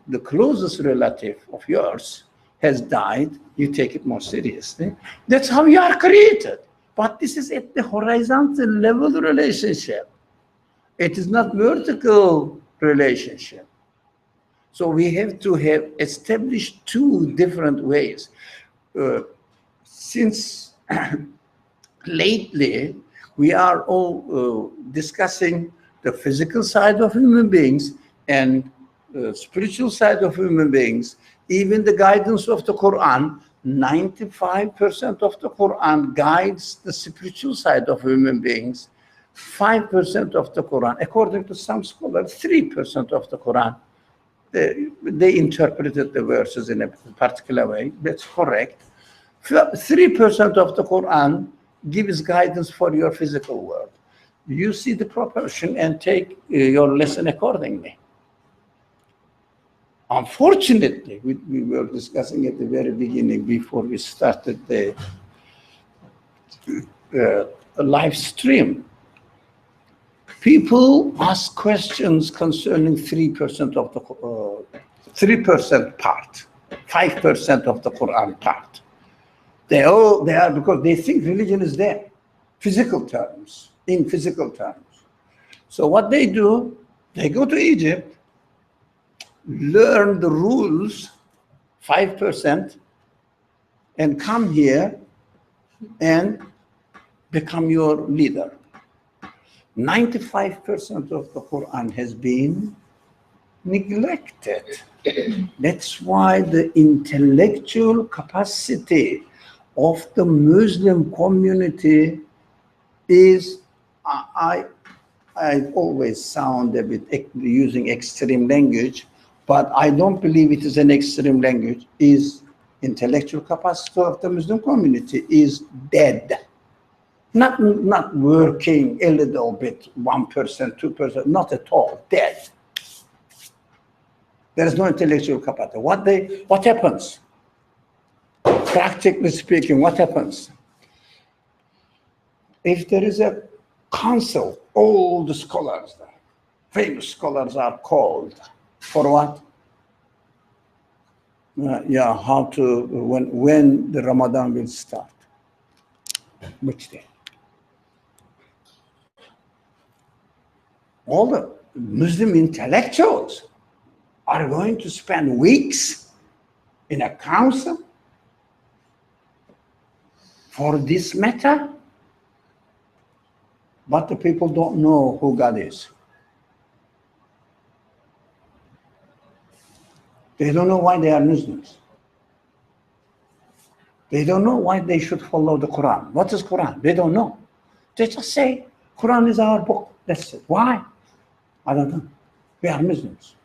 the closest relative of yours has died, you take it more seriously. That's how you are created. But this is at the horizontal level relationship. It is not vertical relationship. So we have to have established two different ways. Since lately, we are all discussing the physical side of human beings and the spiritual side of human beings, even the guidance of the Quran. 95% of the Quran guides the spiritual side of human beings. 5% of the Quran, according to some scholars, 3% of the Quran, they interpreted the verses in a particular way. That's correct. 3% of the Quran gives guidance for your physical world. You see the proportion and take your lesson accordingly. Unfortunately, we were discussing at the very beginning before we started the live stream, people ask questions concerning 3% of the 3% part, 5% of the Quran part. They are because they think religion is there, physical terms, in physical terms. So what they do, they go to Egypt, learn the rules, 5%, and come here and become your leader. 95% of the Quran has been neglected. That's why the intellectual capacity of the Muslim community is, I always sound a bit using extreme language, but I don't believe it is an extreme language, is intellectual capacity of the Muslim community is dead. Not working a little bit, 1%, 2%, not at all, dead. There is no intellectual capacity. What happens? Practically speaking, what happens? If there is a council, all the scholars, famous scholars are called for what? How to, when the Ramadan will start. Which day? All the Muslim intellectuals are going to spend weeks in a council for this matter, but the people don't know who God is. They don't know why they are Muslims. They don't know why they should follow the Quran. What is Quran? They don't know. They just say, Quran is our book. That's it. Why? I don't know. We are Muslims.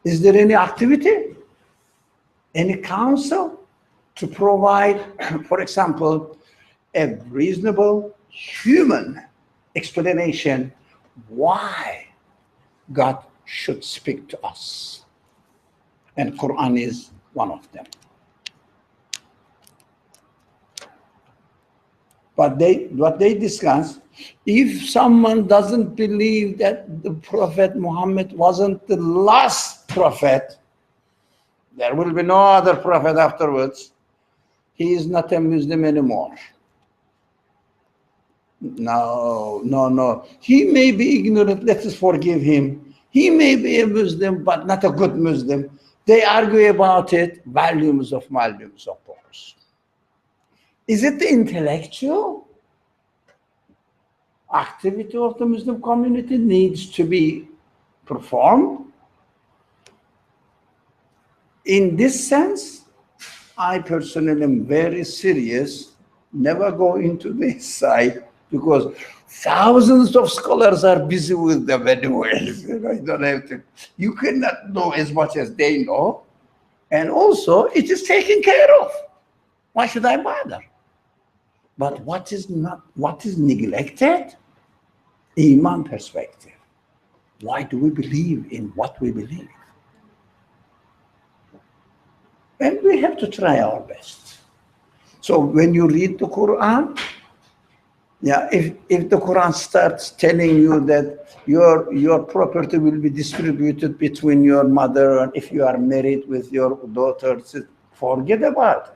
Is there any activity? Any counsel to provide, for example, a reasonable human explanation why God should speak to us? And Quran is one of them. But what they discuss, if someone doesn't believe that the Prophet Muhammad wasn't the last prophet, there will be no other prophet afterwards, he is not a Muslim anymore. No. He may be ignorant, let us forgive him. He may be a Muslim, but not a good Muslim. They argue about it, volumes of books. Is it the intellectual activity of the Muslim community needs to be performed? In this sense, I personally am very serious, never go into this side, because thousands of scholars are busy with them anyways. I don't have to. You cannot know as much as they know. And also, it is taken care of. Why should I bother? But what is neglected? Iman perspective. Why do we believe in what we believe? And we have to try our best. So when you read the Quran, if the Quran starts telling you that your property will be distributed between your mother, and if you are married with your daughter, forget about it.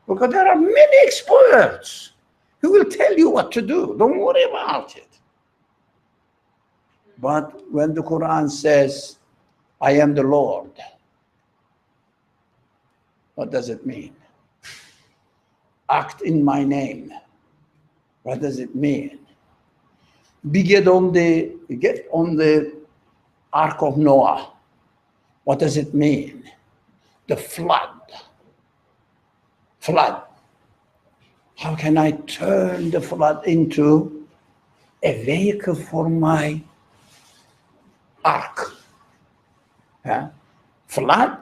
Because there are many experts who will tell you what to do. Don't worry about it. But when the Quran says, I am the Lord, what does it mean? Act in my name. What does it mean? Get on the Ark of Noah. What does it mean? The flood. How can I turn the flood into a vehicle for my ark? Flood,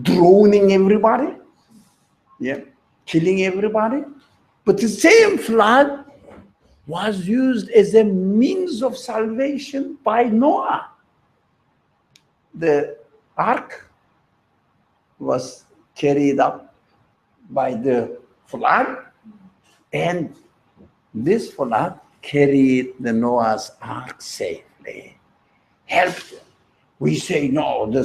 drowning everybody, killing everybody. But the same flood was used as a means of salvation by Noah. The ark was carried up by the flood, and this flood carried the Noah's Ark safely, helped them. We say, no, the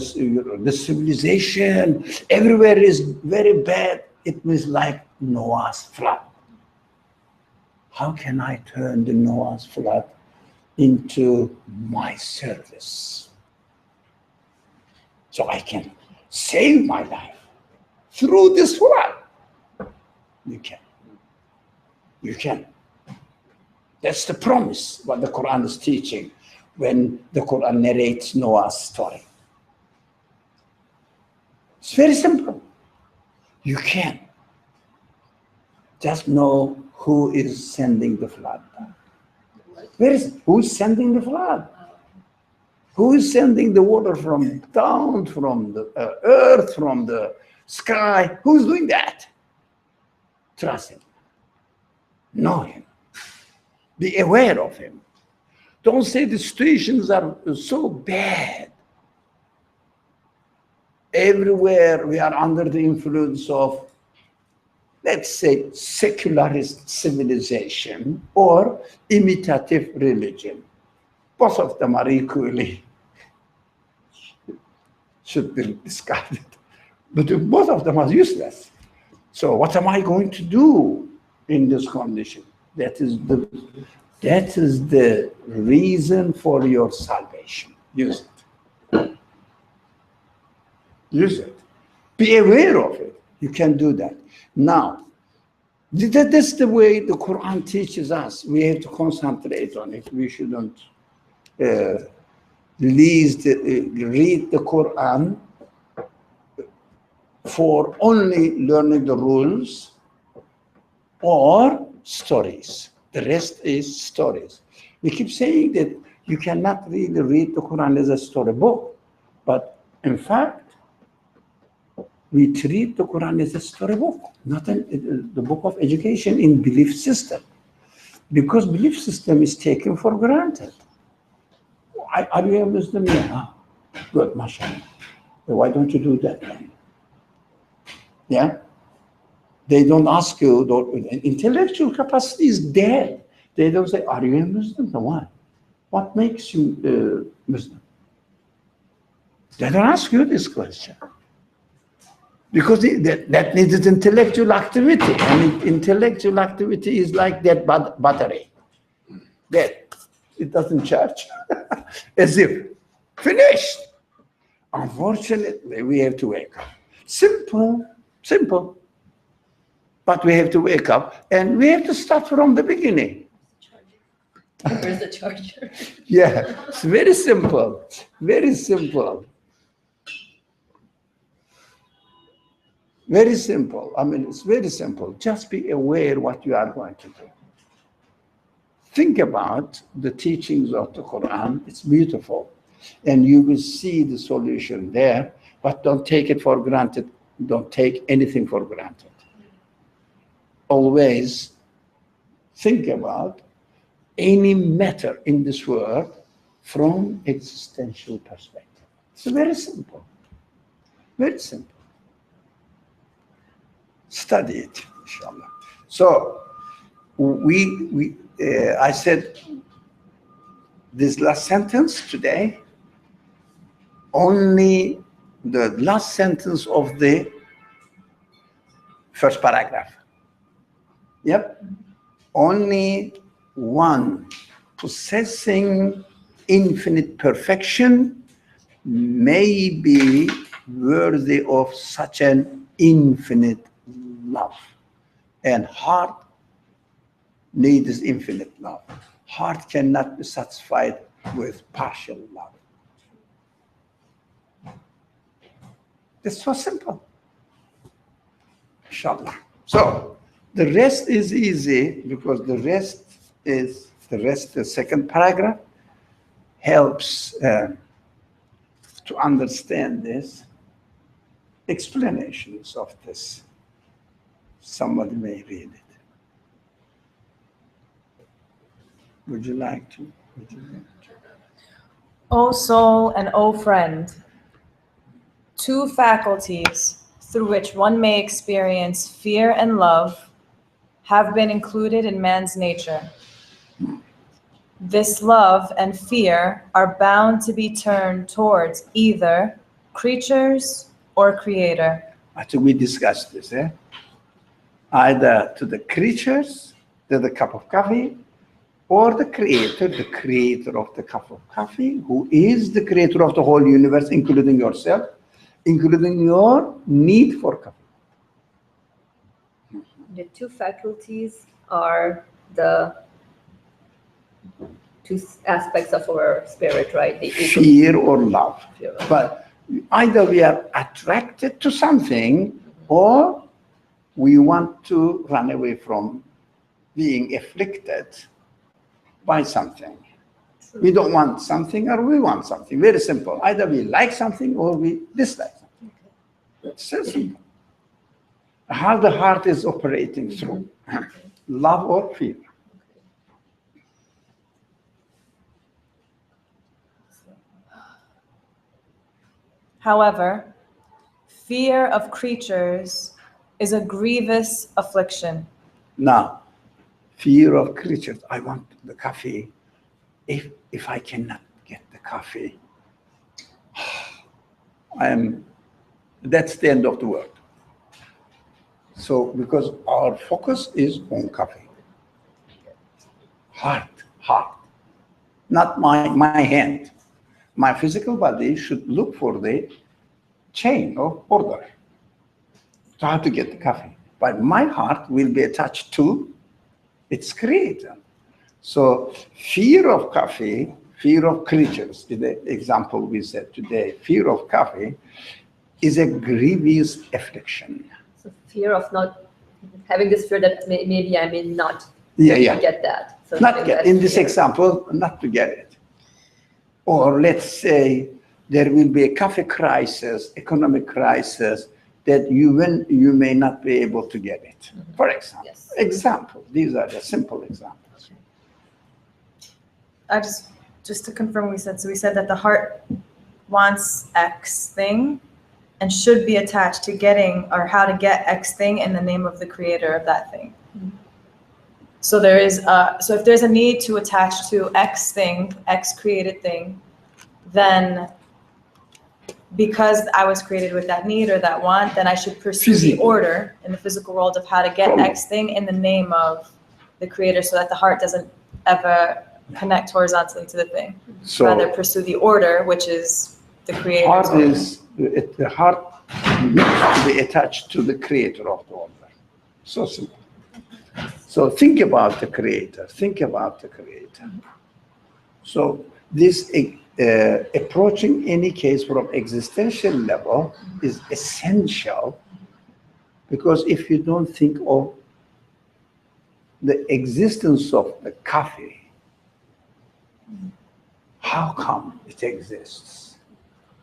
civilization everywhere is very bad. It was like Noah's flood. How can I turn the Noah's flood into my service? So I can save my life through this flood. You can. You can. That's the promise, what the Quran is teaching when the Quran narrates Noah's story. It's very simple. You can. Just know who is sending the flood. Who's sending the flood? Who is sending the water from down, from the earth, from the sky? Who's doing that? Trust him. Know him. Be aware of him. Don't say the situations are so bad. Everywhere we are under the influence of, let's say, secularist civilization or imitative religion. Both of them are equally should be discarded. But both of them are useless. So what am I going to do in this condition? That is the reason for your salvation. Use it. Use it. Be aware of it. You can do that. Now, that's the way the Quran teaches us. We have to concentrate on it. We shouldn't read the Quran for only learning the rules or stories. The rest is stories. We keep saying that you cannot really read the Quran as a storybook, but in fact, we treat the Quran as a storybook, not the book of education in belief system, because belief system is taken for granted. Are you a Muslim? Yeah. Good, mashallah. Why don't you do that then? Yeah? They don't ask you, intellectual capacity is dead. They don't say, are you a Muslim? No, why? What makes you Muslim? They don't ask you this question. Because that needs intellectual activity. And intellectual activity is like that battery. Dead. It doesn't charge. As if finished. Unfortunately, we have to wake up. Simple. But we have to wake up and we have to start from the beginning. Where's the charger? Yeah, it's very simple. Very simple. Very simple. I mean, it's very simple. Just be aware what you are going to do. Think about the teachings of the Quran. It's beautiful. And you will see the solution there, but don't take it for granted. Don't take anything for granted. Always think about any matter in this world from existential perspective. It's very simple. Very simple. Study it, inshallah. So I said this last sentence today, only the last sentence of the first paragraph. Yep. Only one possessing infinite perfection may be worthy of such an infinite love. And heart needs infinite love. Heart cannot be satisfied with partial love. It's so simple. Inshallah. So the rest is easy because the second paragraph helps to understand this. Explanations of this. Somebody may read it. Would you like to? O soul and O friend, two faculties, through which one may experience fear and love have been included in man's nature. This love and fear are bound to be turned towards either creatures or creator. I think we discussed this, either to the creatures, to the cup of coffee, or the creator of the cup of coffee, who is the creator of the whole universe, including yourself, including your need for coffee. The two faculties are the two aspects of our spirit, right? The ego, Fear or love. fear. But either we are attracted to something, or we want to run away from being afflicted by something. We don't want something, or we want something. Very simple. Either we like something or we dislike something. It's so simple. How the heart is operating through love or fear. However, fear of creatures is a grievous affliction. Now, fear of creatures. I want the coffee. If I cannot get the coffee, that's the end of the world. So, because our focus is on coffee. Heart, not my hand. My physical body should look for the chain of order to how to get the coffee. But my heart will be attached to its creator. So fear of coffee, fear of creatures, is the example we said today. Fear of coffee is a grievous affliction. So fear of not having this fear that maybe I may not Yeah. get that. So Not having get, that in this fear. example, not to get it. Or let's say there will be a coffee crisis, economic crisis, that you may not be able to get it. For example, Yes. These are the simple examples. I just to confirm what we said. So we said that the heart wants X thing and should be attached to getting or how to get X thing in the name of the creator of that thing. So there is so if there's a need to attach to X thing, X created thing, then because I was created with that need or that want, then I should pursue the Physical. order in the physical world of how to get Totally. X thing in the name of the creator, so that the heart doesn't ever connect horizontally to the thing. Rather So pursue the order, which is the creator's heart order. the heart needs to be attached to the creator of the order. So simple. So think about the creator. Think about the creator. So this approaching any case from existential level is essential, because if you don't think of the existence of the coffee, how come it exists?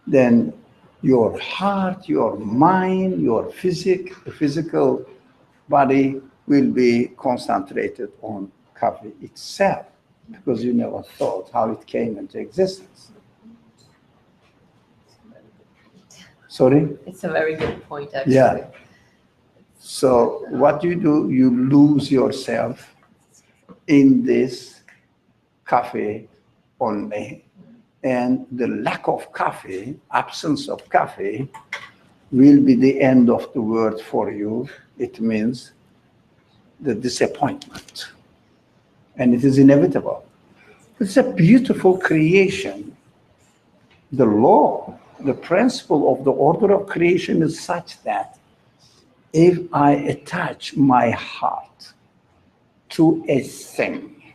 Then your heart, your mind, your physical body will be concentrated on coffee itself, because you never thought how it came into existence. Sorry? It's a very good point, actually. Yeah. So what you do, you lose yourself in this coffee only, and the lack of coffee, absence of coffee, will be the end of the world for you. It means the disappointment, and it is inevitable. It's a beautiful creation. The law, the principle of the order of creation is such that if I attach my heart to a thing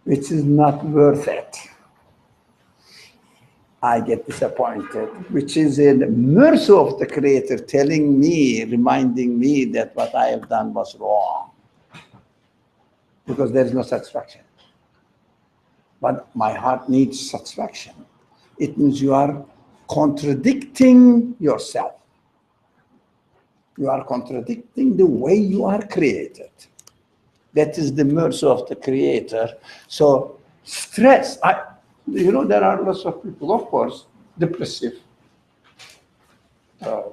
which is not worth it, I get disappointed, which is a mercy of the Creator telling me, reminding me that what I have done was wrong, because there is no satisfaction. But my heart needs satisfaction. It means you are contradicting yourself. You are contradicting the way you are created. That is the mercy of the Creator. So stress, there are lots of people, of course, depressive.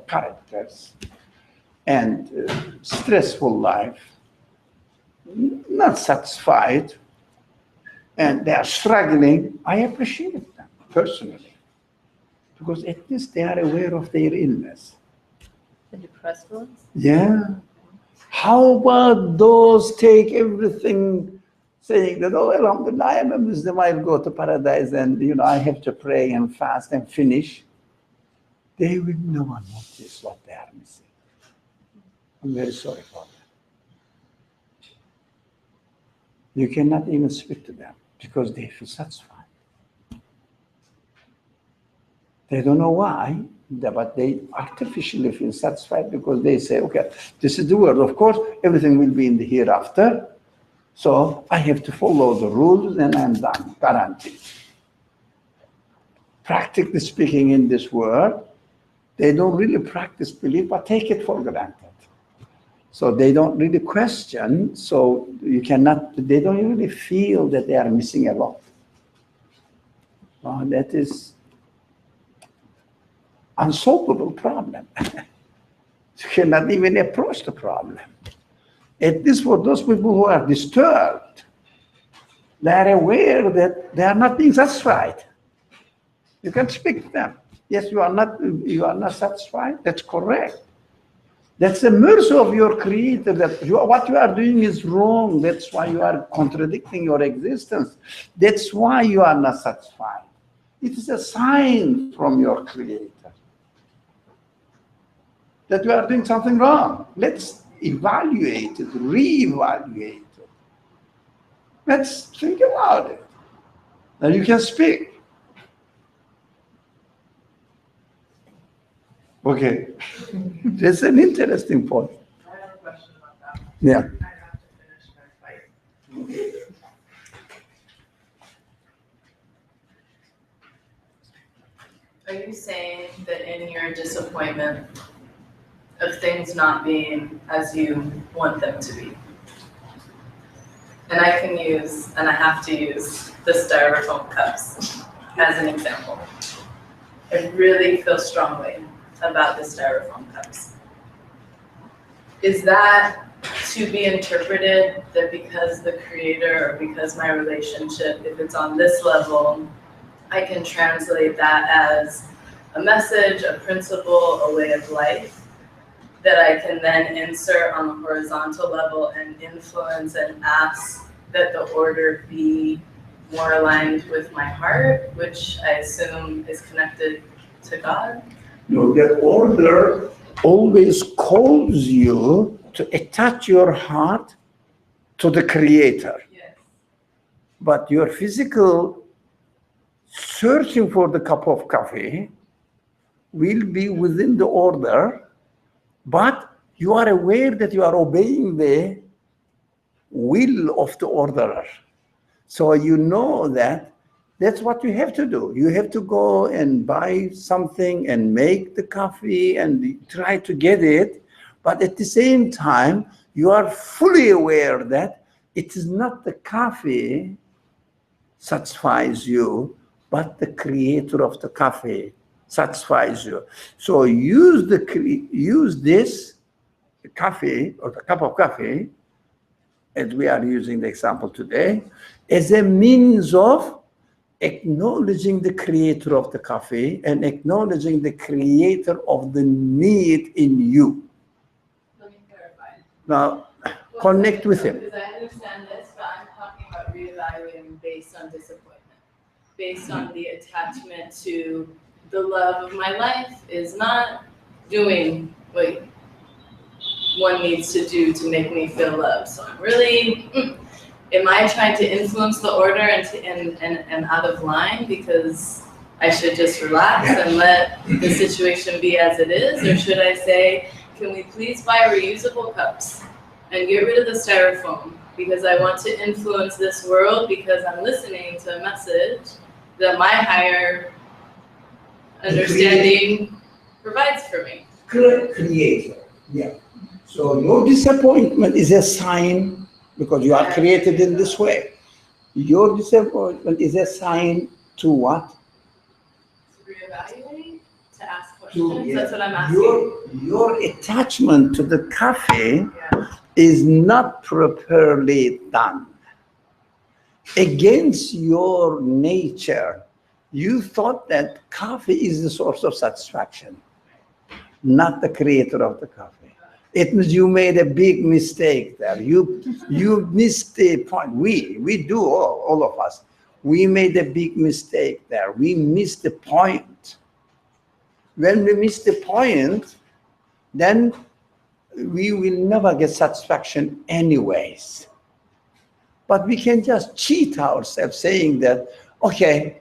characters and stressful life, not satisfied, and they are struggling, I appreciate them personally, because at least they are aware of their illness. The depressed ones? Yeah. How about those take everything, saying that, oh, Alhamdulillah, I am a Muslim, I'll go to paradise and, I have to pray and fast and finish. They will never notice what they are missing. I'm very sorry for that. You cannot even speak to them because they feel satisfied. They don't know why, but they artificially feel satisfied because they say, okay, this is the world. Of course, everything will be in the hereafter. So I have to follow the rules and I'm done, guaranteed. Practically speaking, in this world, they don't really practice belief, but take it for granted. So they don't really question, so they don't really feel that they are missing a lot. That is unsolvable problem. You cannot even approach the problem. At least for those people who are disturbed, they are aware that they are not being satisfied. You can speak to them. Yes, you are not satisfied. That's correct. That's the mercy of your Creator, that what you are doing is wrong. That's why you are contradicting your existence. That's why you are not satisfied. It is a sign from your Creator that you are doing something wrong. Let's evaluate it, reevaluate it. Let's think about it. Then you can speak. Okay, that's an interesting point. I have a question about that. Yeah. I have to finish my fight. Are you saying that in your disappointment of things not being as you want them to be, and I can use, and I have to use, the styrofoam cups as an example. I really feel strongly about the styrofoam cups. Is that to be interpreted that because the Creator or because my relationship, if it's on this level, I can translate that as a message, a principle, a way of life that I can then insert on the horizontal level and influence and ask that the order be more aligned with my heart, which I assume is connected to God? No, that order always calls you to attach your heart to the Creator. Yes. But your physical searching for the cup of coffee will be within the order, but you are aware that you are obeying the will of the orderer. So you know that that's what you have to do. You have to go and buy something and make the coffee and try to get it. But at the same time, you are fully aware that it is not the coffee satisfies you, but the Creator of the coffee satisfies you. So use this coffee or the cup of coffee, as we are using the example today, as a means of acknowledging the Creator of the coffee and acknowledging the Creator of the need in you. Let me clarify. Now, connect with Him. Because I understand this, but I'm talking about reevaluating based on disappointment, based on the attachment to the love of my life is not doing what one needs to do to make me feel loved. So I'm really, am I trying to influence the order and out of line because I should just relax and let the situation be as it is? Or should I say, can we please buy reusable cups and get rid of the styrofoam because I want to influence this world because I'm listening to a message that my higher understanding provides for me. Creator, yeah. So your disappointment is a sign because you are created in this way. Your disappointment is a sign to what? To reevaluate, to ask questions. to That's what I'm asking. your attachment to the coffee Yeah. is not properly done. Against your nature, you thought that coffee is the source of satisfaction, not the creator of the coffee. It means you made a big mistake there. You missed the point. We do, all of us. We made a big mistake there. We missed the point. When we miss the point, then we will never get satisfaction anyways. But we can just cheat ourselves saying that, okay,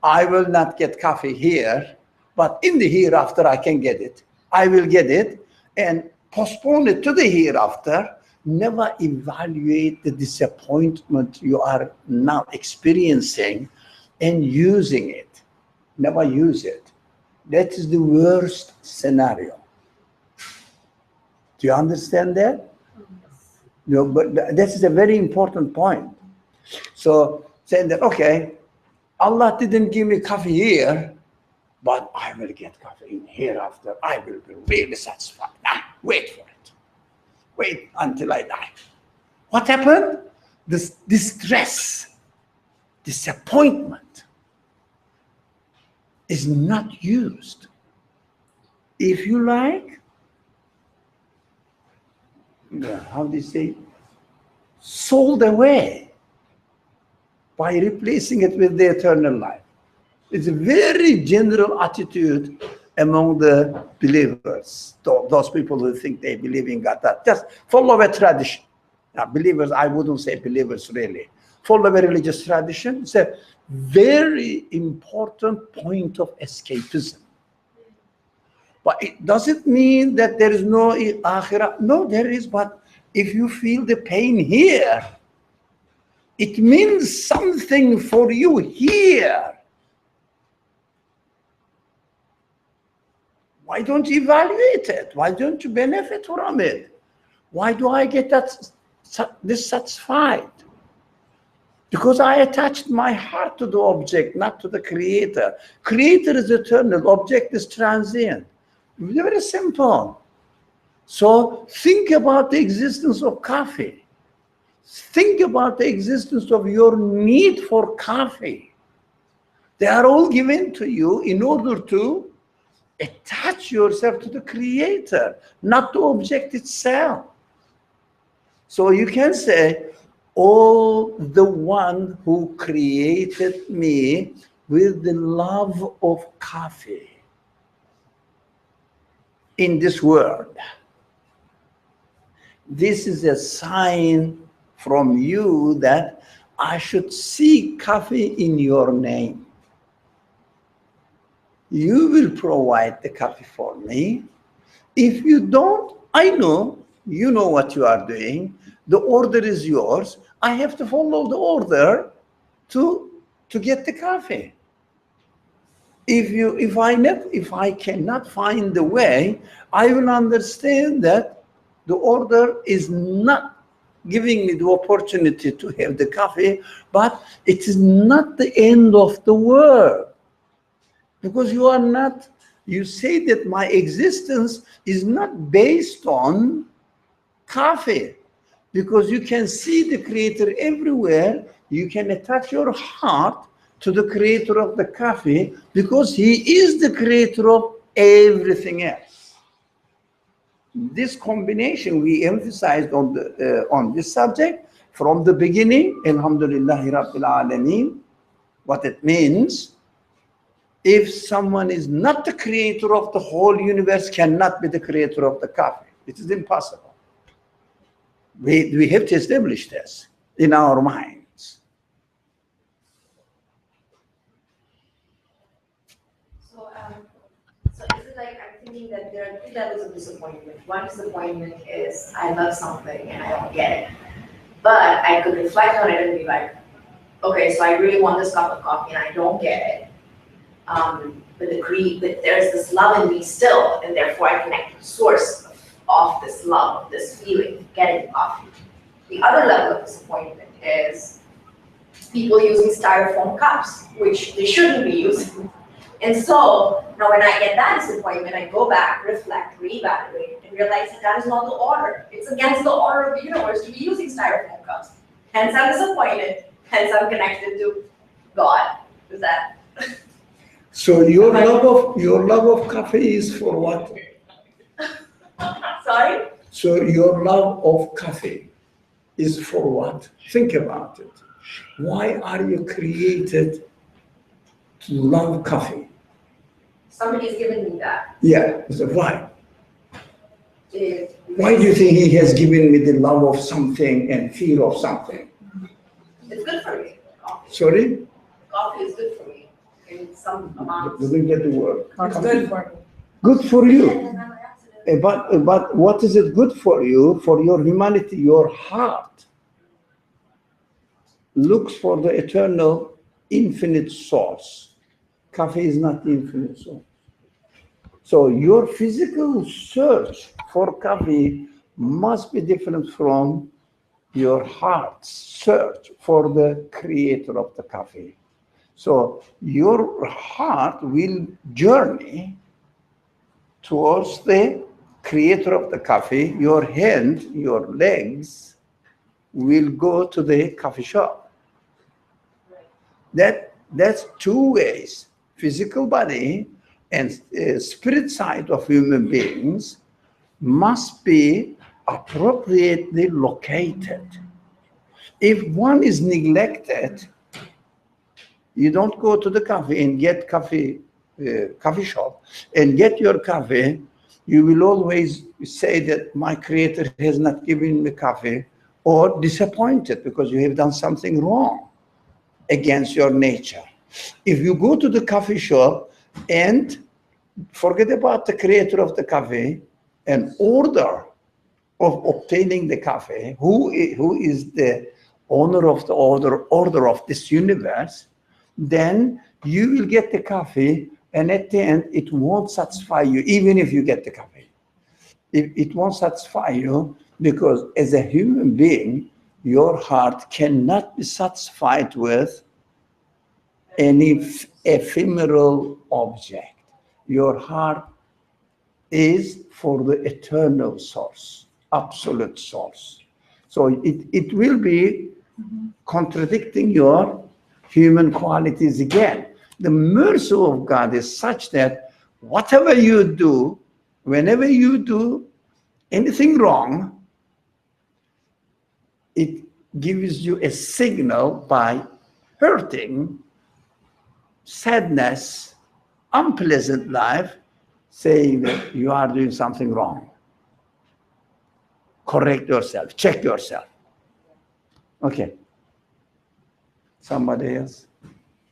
I will not get coffee here, but in the hereafter I can get it. I will get it and postpone it to the hereafter. Never evaluate the disappointment you are now experiencing and using it. Never use it. That is the worst scenario. Do you understand that? No, but this is a very important point. So saying that, okay, Allah didn't give me coffee here, but I will get coffee in hereafter. I will be really satisfied. Wait for it. Wait until I die. What happened? This distress, disappointment is not used. If you like, how do you say, sold away by replacing it with the eternal life. It's a very general attitude among the believers, those people who think they believe in God, that just follow a tradition. Now, believers, I wouldn't say believers really. Follow a religious tradition. It's a very important point of escapism. But it doesn't mean that there is no akhirah. No, there is, but if you feel the pain here, it means something for you here. Why don't you evaluate it? Why don't you benefit from it? Why do I get dissatisfied? Because I attached my heart to the object, not to the creator. Creator is eternal, object is transient. Very simple. So think about the existence of coffee. Think about the existence of your need for coffee. They are all given to you in order to attach yourself to the creator, not the object itself. So you can say, oh, the one who created me with the love of coffee in this world. This is a sign from you that I should seek coffee in your name. You will provide the coffee for me. If you don't, I know, you know what you are doing. The order is yours. I have to follow the order to get the coffee. If I cannot find the way, I will understand that the order is not giving me the opportunity to have the coffee, but it is not the end of the world. Because you say that my existence is not based on coffee. Because you can see the creator everywhere, you can attach your heart to the creator of the coffee because he is the creator of everything else. This combination we emphasized on this subject from the beginning, Alhamdulillahi Rabbil Alameen. What it means, if someone is not the creator of the whole universe, cannot be the creator of the coffee. It is impossible. We have to establish this in our minds. So is it like, I'm thinking that there are two levels of disappointment. One disappointment is I love something and I don't get it. But I could reflect on it and be like, okay, so I really want this cup of coffee and I don't get it. But there's this love in me still, and therefore I connect to the source of this love, of this feeling, getting coffee. The other level of disappointment is people using styrofoam cups, which they shouldn't be using. And so now when I get that disappointment, I go back, reflect, reevaluate, and realize that is not the order. It's against the order of the universe to be using styrofoam cups. Hence I'm disappointed, hence I'm connected to God. Is that? So your love of coffee is for what? Sorry? So your love of coffee is for what? Think about it. Why are you created to love coffee? Somebody's given me that. Yeah, so why? It- Why do you think he has given me the love of something and fear of something? It's good for me. Coffee. Sorry? Coffee is good for me in some amounts. Didn't get the word. It's good for me. Good for you. And I'm an accident. But what is it good for you? For your humanity, your heart looks for the eternal, infinite source. Coffee is not the infinite source. So your physical search for coffee must be different from your heart's search for the creator of the coffee. So your heart will journey towards the creator of the coffee. Your hand, your legs will go to the coffee shop. That's two ways. Physical body and spirit side of human beings must be appropriately located. If one is neglected, you don't go to the coffee and get coffee shop and get your coffee, you will always say that my creator has not given me coffee, or disappointed because you have done something wrong against your nature. If you go to the coffee shop and forget about the creator of the coffee and order of obtaining the coffee, who is the owner of the order of this universe, then you will get the coffee, and at the end it won't satisfy you, even if you get the coffee. It won't satisfy you, because as a human being, your heart cannot be satisfied with any ephemeral object. Your heart is for the eternal source, absolute source. So it will be contradicting your human qualities again. The mercy of God is such that whatever you do, whenever you do anything wrong, it gives you a signal by hurting, sadness, unpleasant life, saying that you are doing something wrong. Correct yourself, check yourself. Okay. Somebody else?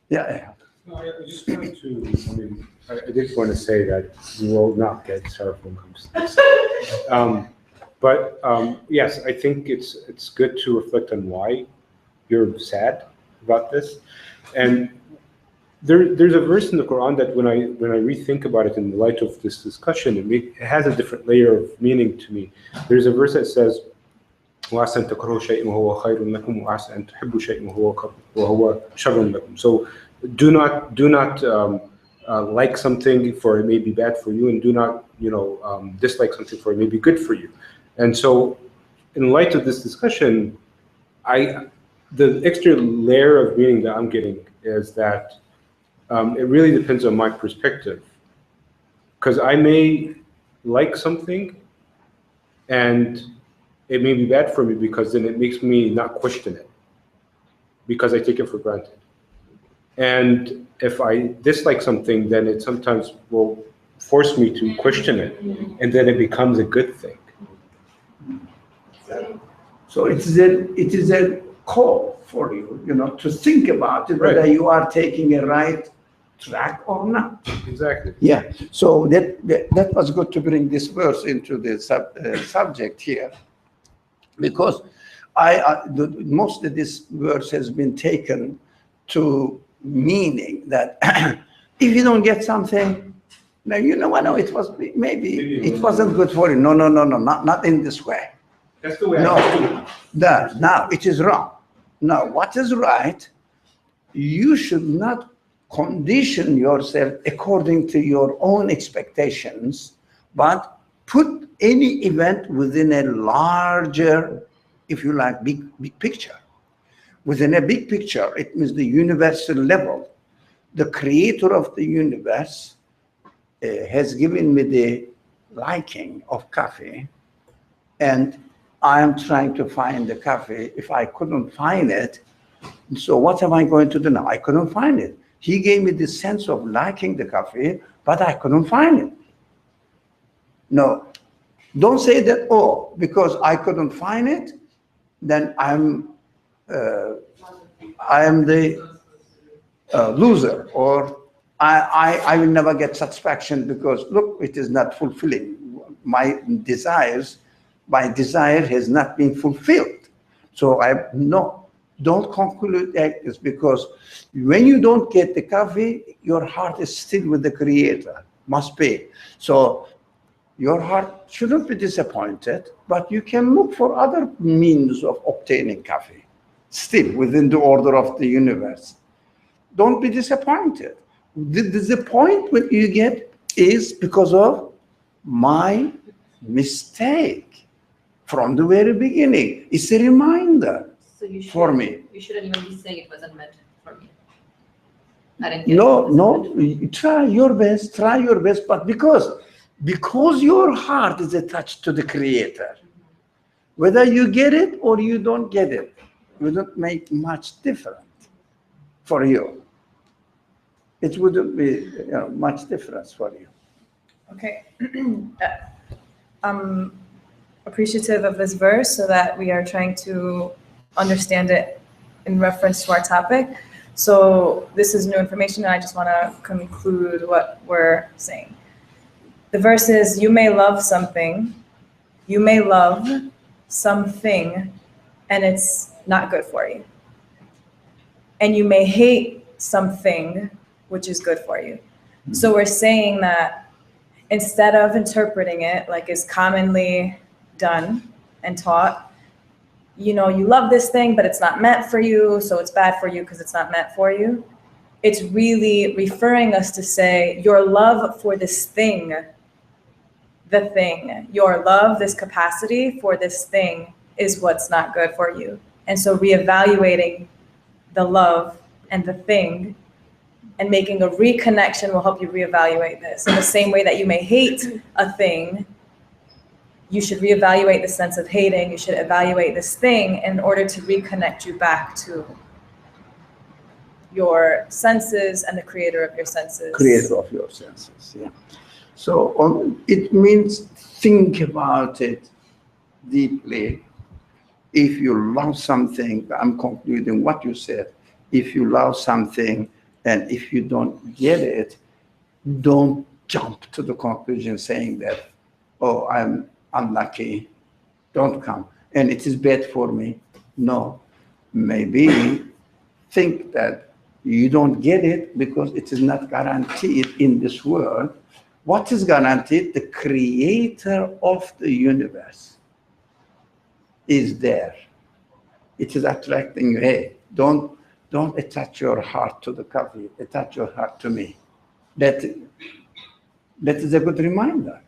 Yeah. No, I just wanted to, I did want to say that you will not get styrofoam cups. Yes, I think it's good to reflect on why you're sad about this. And there's a verse in the Quran that when I rethink about it in the light of this discussion, it has a different layer of meaning to me. There's a verse that says, وَعَسَى أَن تَكْرَهُوا شَيْئًا وَهُوَ خَيْرٌ لَكُمْ وَعَسَى أَن تُحِبُّوا شَيْئًا وَهُوَ شَرٌ لَكُمْ. So do not like something for it may be bad for you, and do not dislike something for it may be good for you. And so, in light of this discussion, the extra layer of meaning that I'm getting is that it really depends on my perspective, because I may like something and it may be bad for me, because then it makes me not question it, because I take it for granted. And if I dislike something, then it sometimes will force me to question it, and then it becomes a good thing. So it is a call for you, to think about it, whether you are taking a right track or not. Exactly. Yeah. So that was good to bring this verse into the subject here, because most of this verse has been taken to meaning that if you don't get something, now it was maybe it wasn't good for you. No, not in this way. That's the way. No, it is wrong. No, what is right? You should not condition yourself according to your own expectations, but put any event within a larger, if you like, big picture. Within a big picture, it means the universal level. The creator of the universe has given me the liking of coffee, and I am trying to find the coffee. If I couldn't find it, so what am I going to do now? I couldn't find it. He gave me the sense of liking the coffee, but I couldn't find it. No, don't say that, oh, because I couldn't find it, then I am the loser, or I will never get satisfaction because, look, it is not fulfilling. My desire has not been fulfilled. So don't conclude this, because when you don't get the coffee, your heart is still with the Creator, must be. So your heart shouldn't be disappointed, but you can look for other means of obtaining coffee, still within the order of the universe. Don't be disappointed. The point what you get is because of my mistake from the very beginning. It's a reminder. So for me. You shouldn't even be saying it wasn't meant for me. I didn't get No, try your best, but because your heart is attached to the Creator, whether you get it or you don't get it, it wouldn't make much difference for you. It wouldn't be much difference for you. Okay. I'm appreciative of this verse so that we are trying to understand it in reference to our topic. So this is new information, and I just want to conclude what we're saying. The verse is, you may love something, and it's not good for you. And you may hate something which is good for you. So we're saying that instead of interpreting it like is commonly done and taught, you love this thing, but it's not meant for you, so it's bad for you because it's not meant for you. It's really referring us to say your love for this thing, your love, this capacity for this thing is what's not good for you. And so reevaluating the love and the thing and making a reconnection will help you reevaluate this. In the same way that you may hate a thing, you should reevaluate the sense of hating. You should evaluate this thing in order to reconnect you back to your senses and the creator of your senses. Creator of your senses, yeah. So it means think about it deeply. If you love something, I'm concluding what you said. If you love something and if you don't get it, don't jump to the conclusion saying that, oh, I'm unlucky, don't come, and it is bad for me. No, maybe think that you don't get it because it is not guaranteed in this world. What is guaranteed? The Creator of the universe is there. It is attracting you. Hey, don't attach your heart to the coffee, attach your heart to me. That is a good reminder.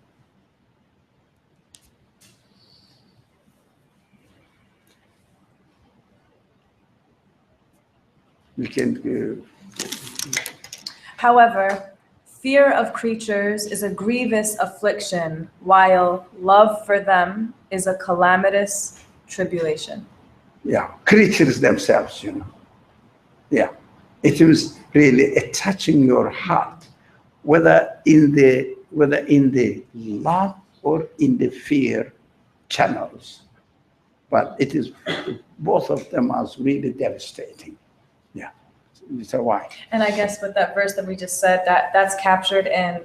We can. However, fear of creatures is a grievous affliction, while love for them is a calamitous tribulation. Yeah, creatures themselves, Yeah, it is really attaching your heart, whether in the love or in the fear channels. But it is both of them are really devastating. Yeah, so why? And I guess with that verse that we just said, that's captured in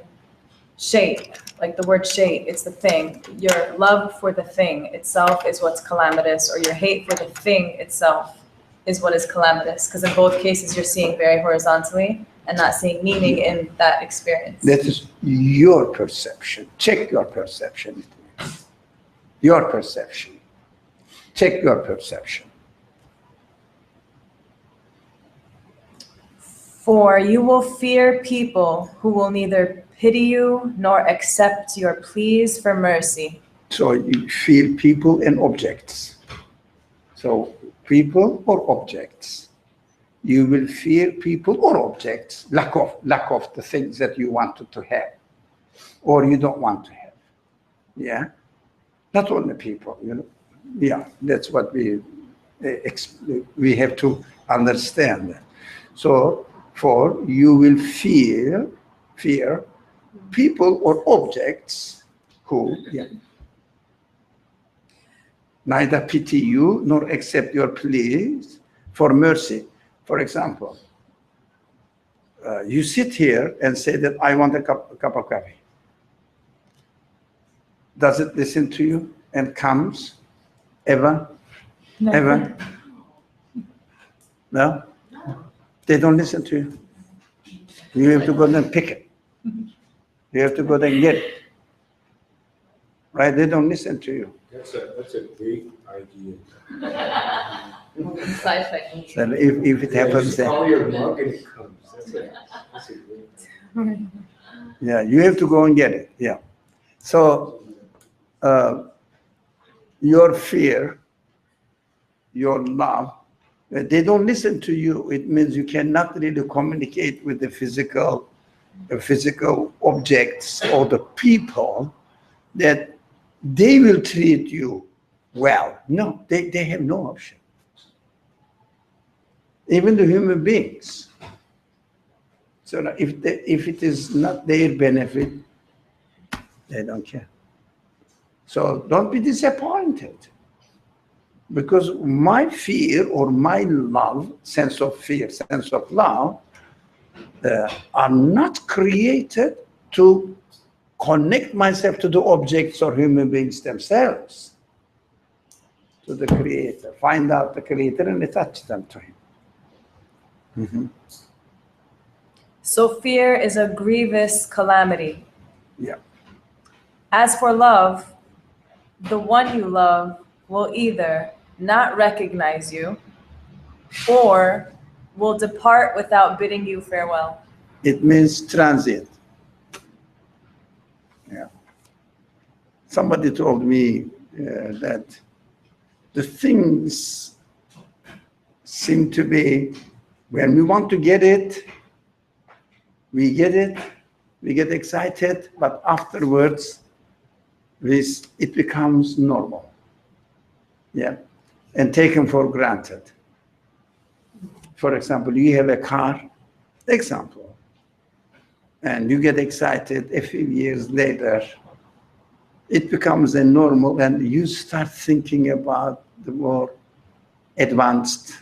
shape, like the word shape, it's the thing. Your love for the thing itself is what's calamitous, or your hate for the thing itself is what is calamitous. Because in both cases, you're seeing very horizontally and not seeing meaning in that experience. That is your perception. Check your perception. Your perception. Check your perception. For you will fear people who will neither pity you nor accept your pleas for mercy. So you fear people and objects. So people or objects. You will fear people or objects, lack of the things that you wanted to have or you don't want to have. Yeah? Not only people, you know. Yeah, that's what we have to understand. So, for you will fear people or objects who neither pity you nor accept your pleas for mercy. For example, you sit here and say that I want a cup of coffee. Does it listen to you and comes ever? Never. Ever? No? They don't listen to you. You have to go and pick it. You have to go and get it. Right? They don't listen to you. That's a great idea. Side effect. So if it happens, Just then call your mug and it comes. That's a great. yeah, you have to go and get it. Yeah. So your fear, your love, they don't listen to you. It means you cannot really communicate with the physical objects or the people that they will treat you well. No, they have no option. Even the human beings. So if it is not their benefit, they don't care. So don't be disappointed. Because my fear or my love, sense of fear, sense of love, are not created to connect myself to the objects or human beings themselves, to the Creator. Find out the Creator and attach them to Him. Mm-hmm. So fear is a grievous calamity. Yeah. As for love, the one you love will either not recognize you or will depart without bidding you farewell. It means transient. Yeah. Somebody told me that the things seem to be, when we want to get it, we get excited, but afterwards, it becomes normal. Yeah. And taken for granted. For example, you have a car, and you get excited a few years later, it becomes a normal, and you start thinking about the more advanced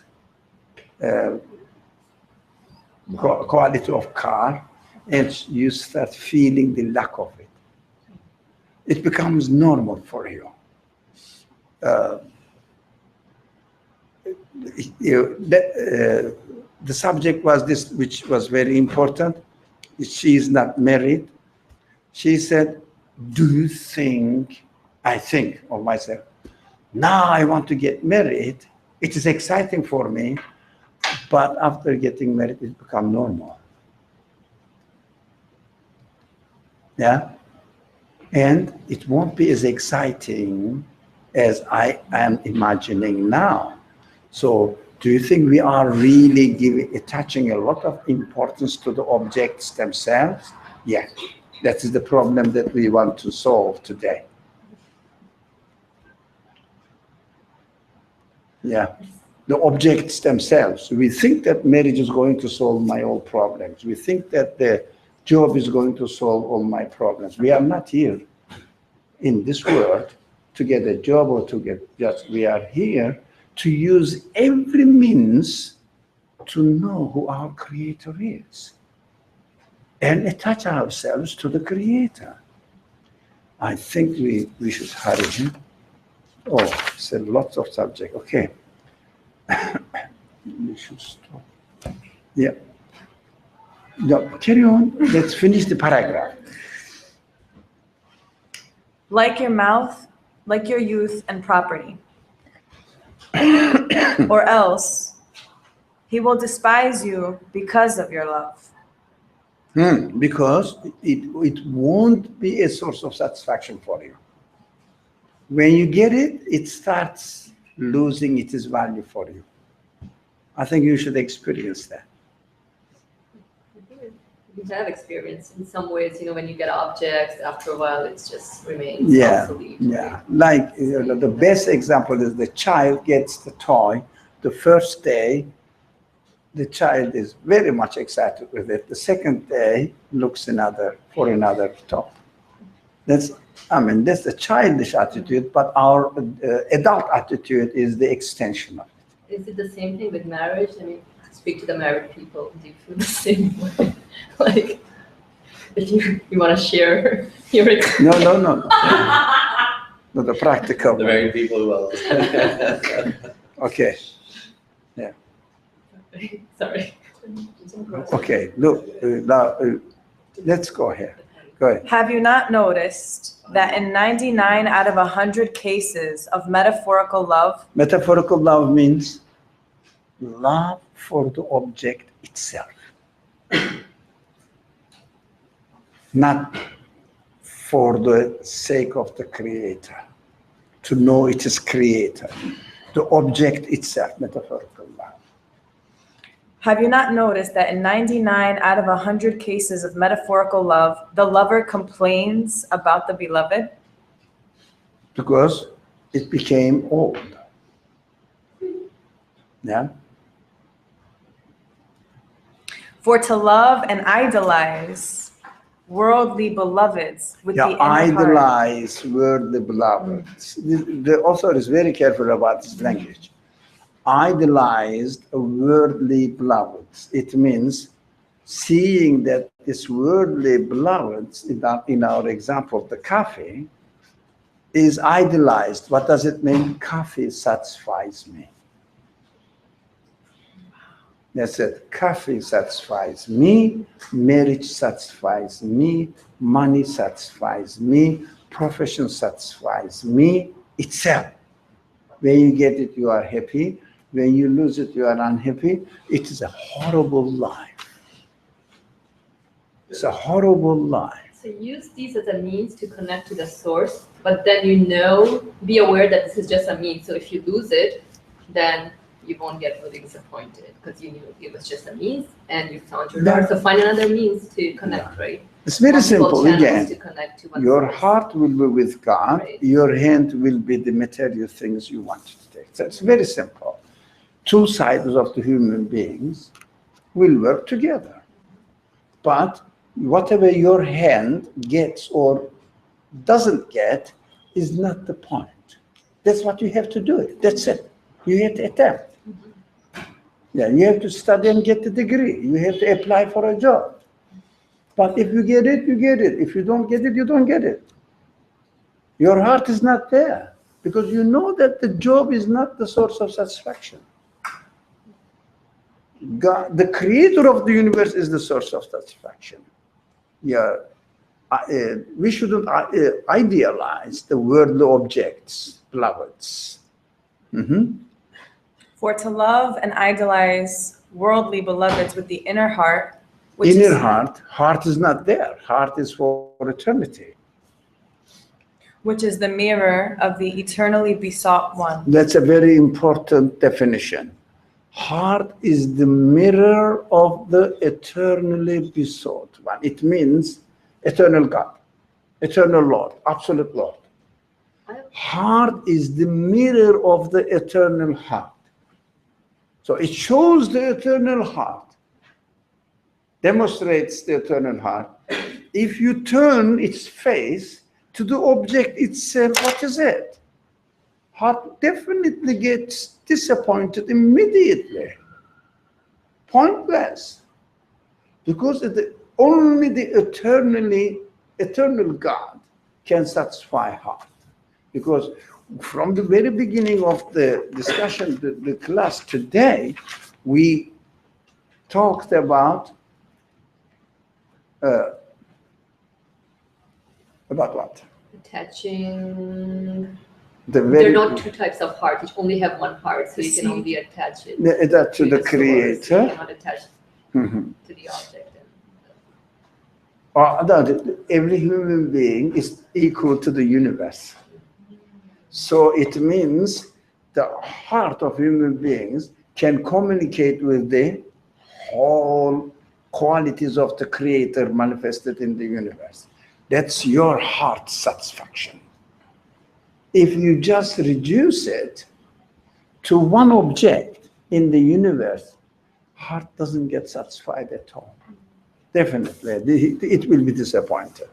quality of car, and you start feeling the lack of it. It becomes normal for you. The subject was this, which was very important. She is not married. She said, do you think, I think of myself, now I want to get married. It is exciting for me, but after getting married, it becomes normal. Yeah? And it won't be as exciting as I am imagining now. So do you think we are really attaching a lot of importance to the objects themselves? Yeah, that is the problem that we want to solve today. Yeah, the objects themselves. We think that marriage is going to solve my all problems. We think that the job is going to solve all my problems. We are not here in this world to get a job or to get just, we are here to use every means to know who our Creator is and attach ourselves to the Creator. I think we should hurry him. Oh, it's a lot of subject. Okay. We should stop. Yeah. No, carry on. Let's finish the paragraph. Like your mouth, like your youth and property. Or else, He will despise you because of your love. Because it won't be a source of satisfaction for you. When you get it, it starts losing its value for you. I think you should experience that. You have experience in some ways, when you get objects, after a while, it just remains Yeah, obsolete. yeah. Like the best example is the child gets the toy. The first day, the child is very much excited with it. The second day, looks for another toy. That's the childish attitude, but our adult attitude is the extension of it. Is it the same thing with marriage? I mean, speak to the married people. Do you feel the same way? Like, if you want to share your experience? No. No, the practical The way. very people who will. Okay, Sorry. okay. Look, now let's go here. Go ahead. Have you not noticed that in 99 out of 100 cases of metaphorical love, Metaphorical love means love for the object itself, not for the sake of the creator, to know it is creator, the object itself, metaphorical love. have you not noticed that in 99 out of 100 cases of metaphorical love, the lover complains about the beloved? Because it became old. Yeah? For to love and idolize worldly beloveds with the Yeah, inner heart. idolize worldly beloveds. The author is very careful about this language. Idolized worldly beloveds. It means seeing that this worldly beloveds, in our example of the coffee, is idolized. What does it mean? Coffee satisfies me. That's it. Coffee satisfies me, marriage satisfies me, money satisfies me, profession satisfies me itself. When you get it, you are happy. When you lose it, you are unhappy. It is a horrible life. It's a horrible life. So use these as a means to connect to the source, but then be aware that this is just a means. So if you lose it, then you won't get really disappointed because you knew it was just a means and you found your Lord. So find another means to connect, right? It's very Multiple simple. channels Again, to connect to one your source. heart will be with God. Right. Your hand will be the material things you want to take. So it's very simple. Two sides of the human beings will work together. But whatever your hand gets or doesn't get is not the point. That's what you have to do. That's it. You have to attempt. Yeah, you have to study and get the degree. You have to apply for a job. But if you get it, you get it. If you don't get it, you don't get it. Your heart is not there because you know that the job is not the source of satisfaction. God, the creator of the universe, is the source of satisfaction. Yeah, we shouldn't idealize the worldly objects, beloveds. For to love and idolize worldly beloveds with the inner heart, which Inner is, heart is not there. Heart is for eternity. which is the mirror of the eternally besought one. That's a very important definition. Heart is the mirror of the eternally besought one. It means eternal God, eternal Lord, absolute Lord. Heart is the mirror of the eternal heart. So it shows the eternal heart, demonstrates the eternal heart. If you turn its face to the object itself, what is it? Heart definitely gets disappointed immediately. Pointless. Because only the eternal God can satisfy heart. Because from the very beginning of the discussion, the class today, we talked about what? Attaching There are not two types of heart. You only have one heart, so you can only attach it that to the source. creator. You cannot attach Mhm. to the object. Or that every human being is equal to the universe. So it means the heart of human beings can communicate with the whole qualities of the creator manifested in the universe. That's your heart satisfaction. If you just reduce it to one object in the universe, heart doesn't get satisfied at all. Definitely, it will be disappointed.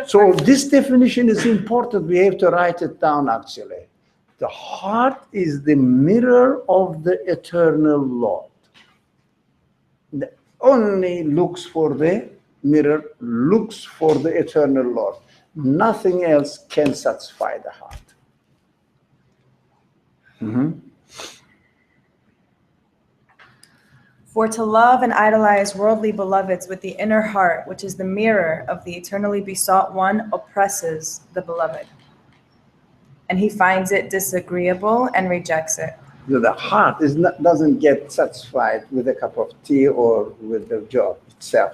So this definition is important. We have to write it down actually. The heart is the mirror of the eternal Lord. The only looks for the mirror, looks for the eternal Lord. Nothing else can satisfy the heart. Mhm. For to love and idolize worldly beloveds with the inner heart, which is the mirror of the eternally besought one, oppresses the beloved. And he finds it disagreeable and rejects it. The heart doesn't get satisfied with a cup of tea or with the job itself.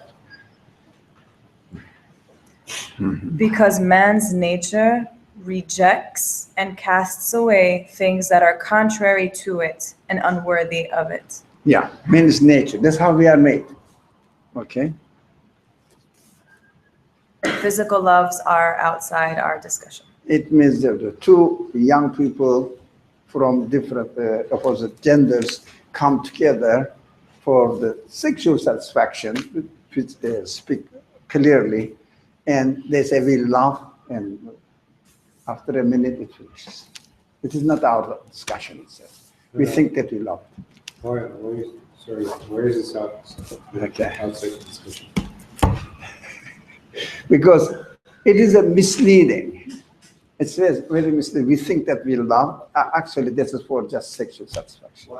Because man's nature rejects and casts away things that are contrary to it and unworthy of it. Yeah, man's nature. That's how we are made. Okay? Physical loves are outside our discussion. It means that the two young people from different opposite genders come together for the sexual satisfaction, which they speak clearly, and they say we love, and after a minute it finishes. It is not our discussion itself. We think that we love. Where is this outside discussion? Because it is a misleading. It says very misleading. We think that we love. Actually, this is for just sexual satisfaction.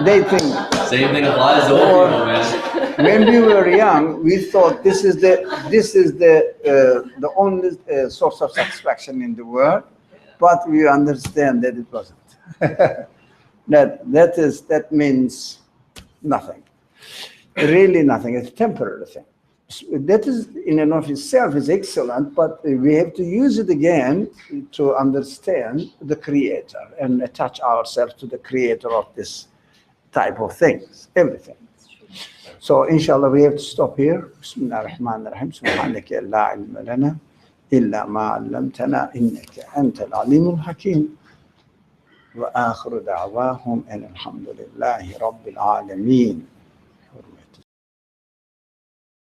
They think. Same thing applies to old people, man. When we were young, we thought this is the only source of satisfaction in the world, but we understand that it wasn't. that means nothing. Really nothing. It's a temporary thing. That is in and of itself is excellent, but we have to use it again to understand the creator and attach ourselves to the creator of this type of things, everything. So inshallah we have to stop here. Bismillah ar-Rahman ar-Rahim. Subhanaka la ilma lana illa ma 'allamtana innaka antal alimul hakim. Wa akhiru da'wahum alhamdulillahi rabbil alamin.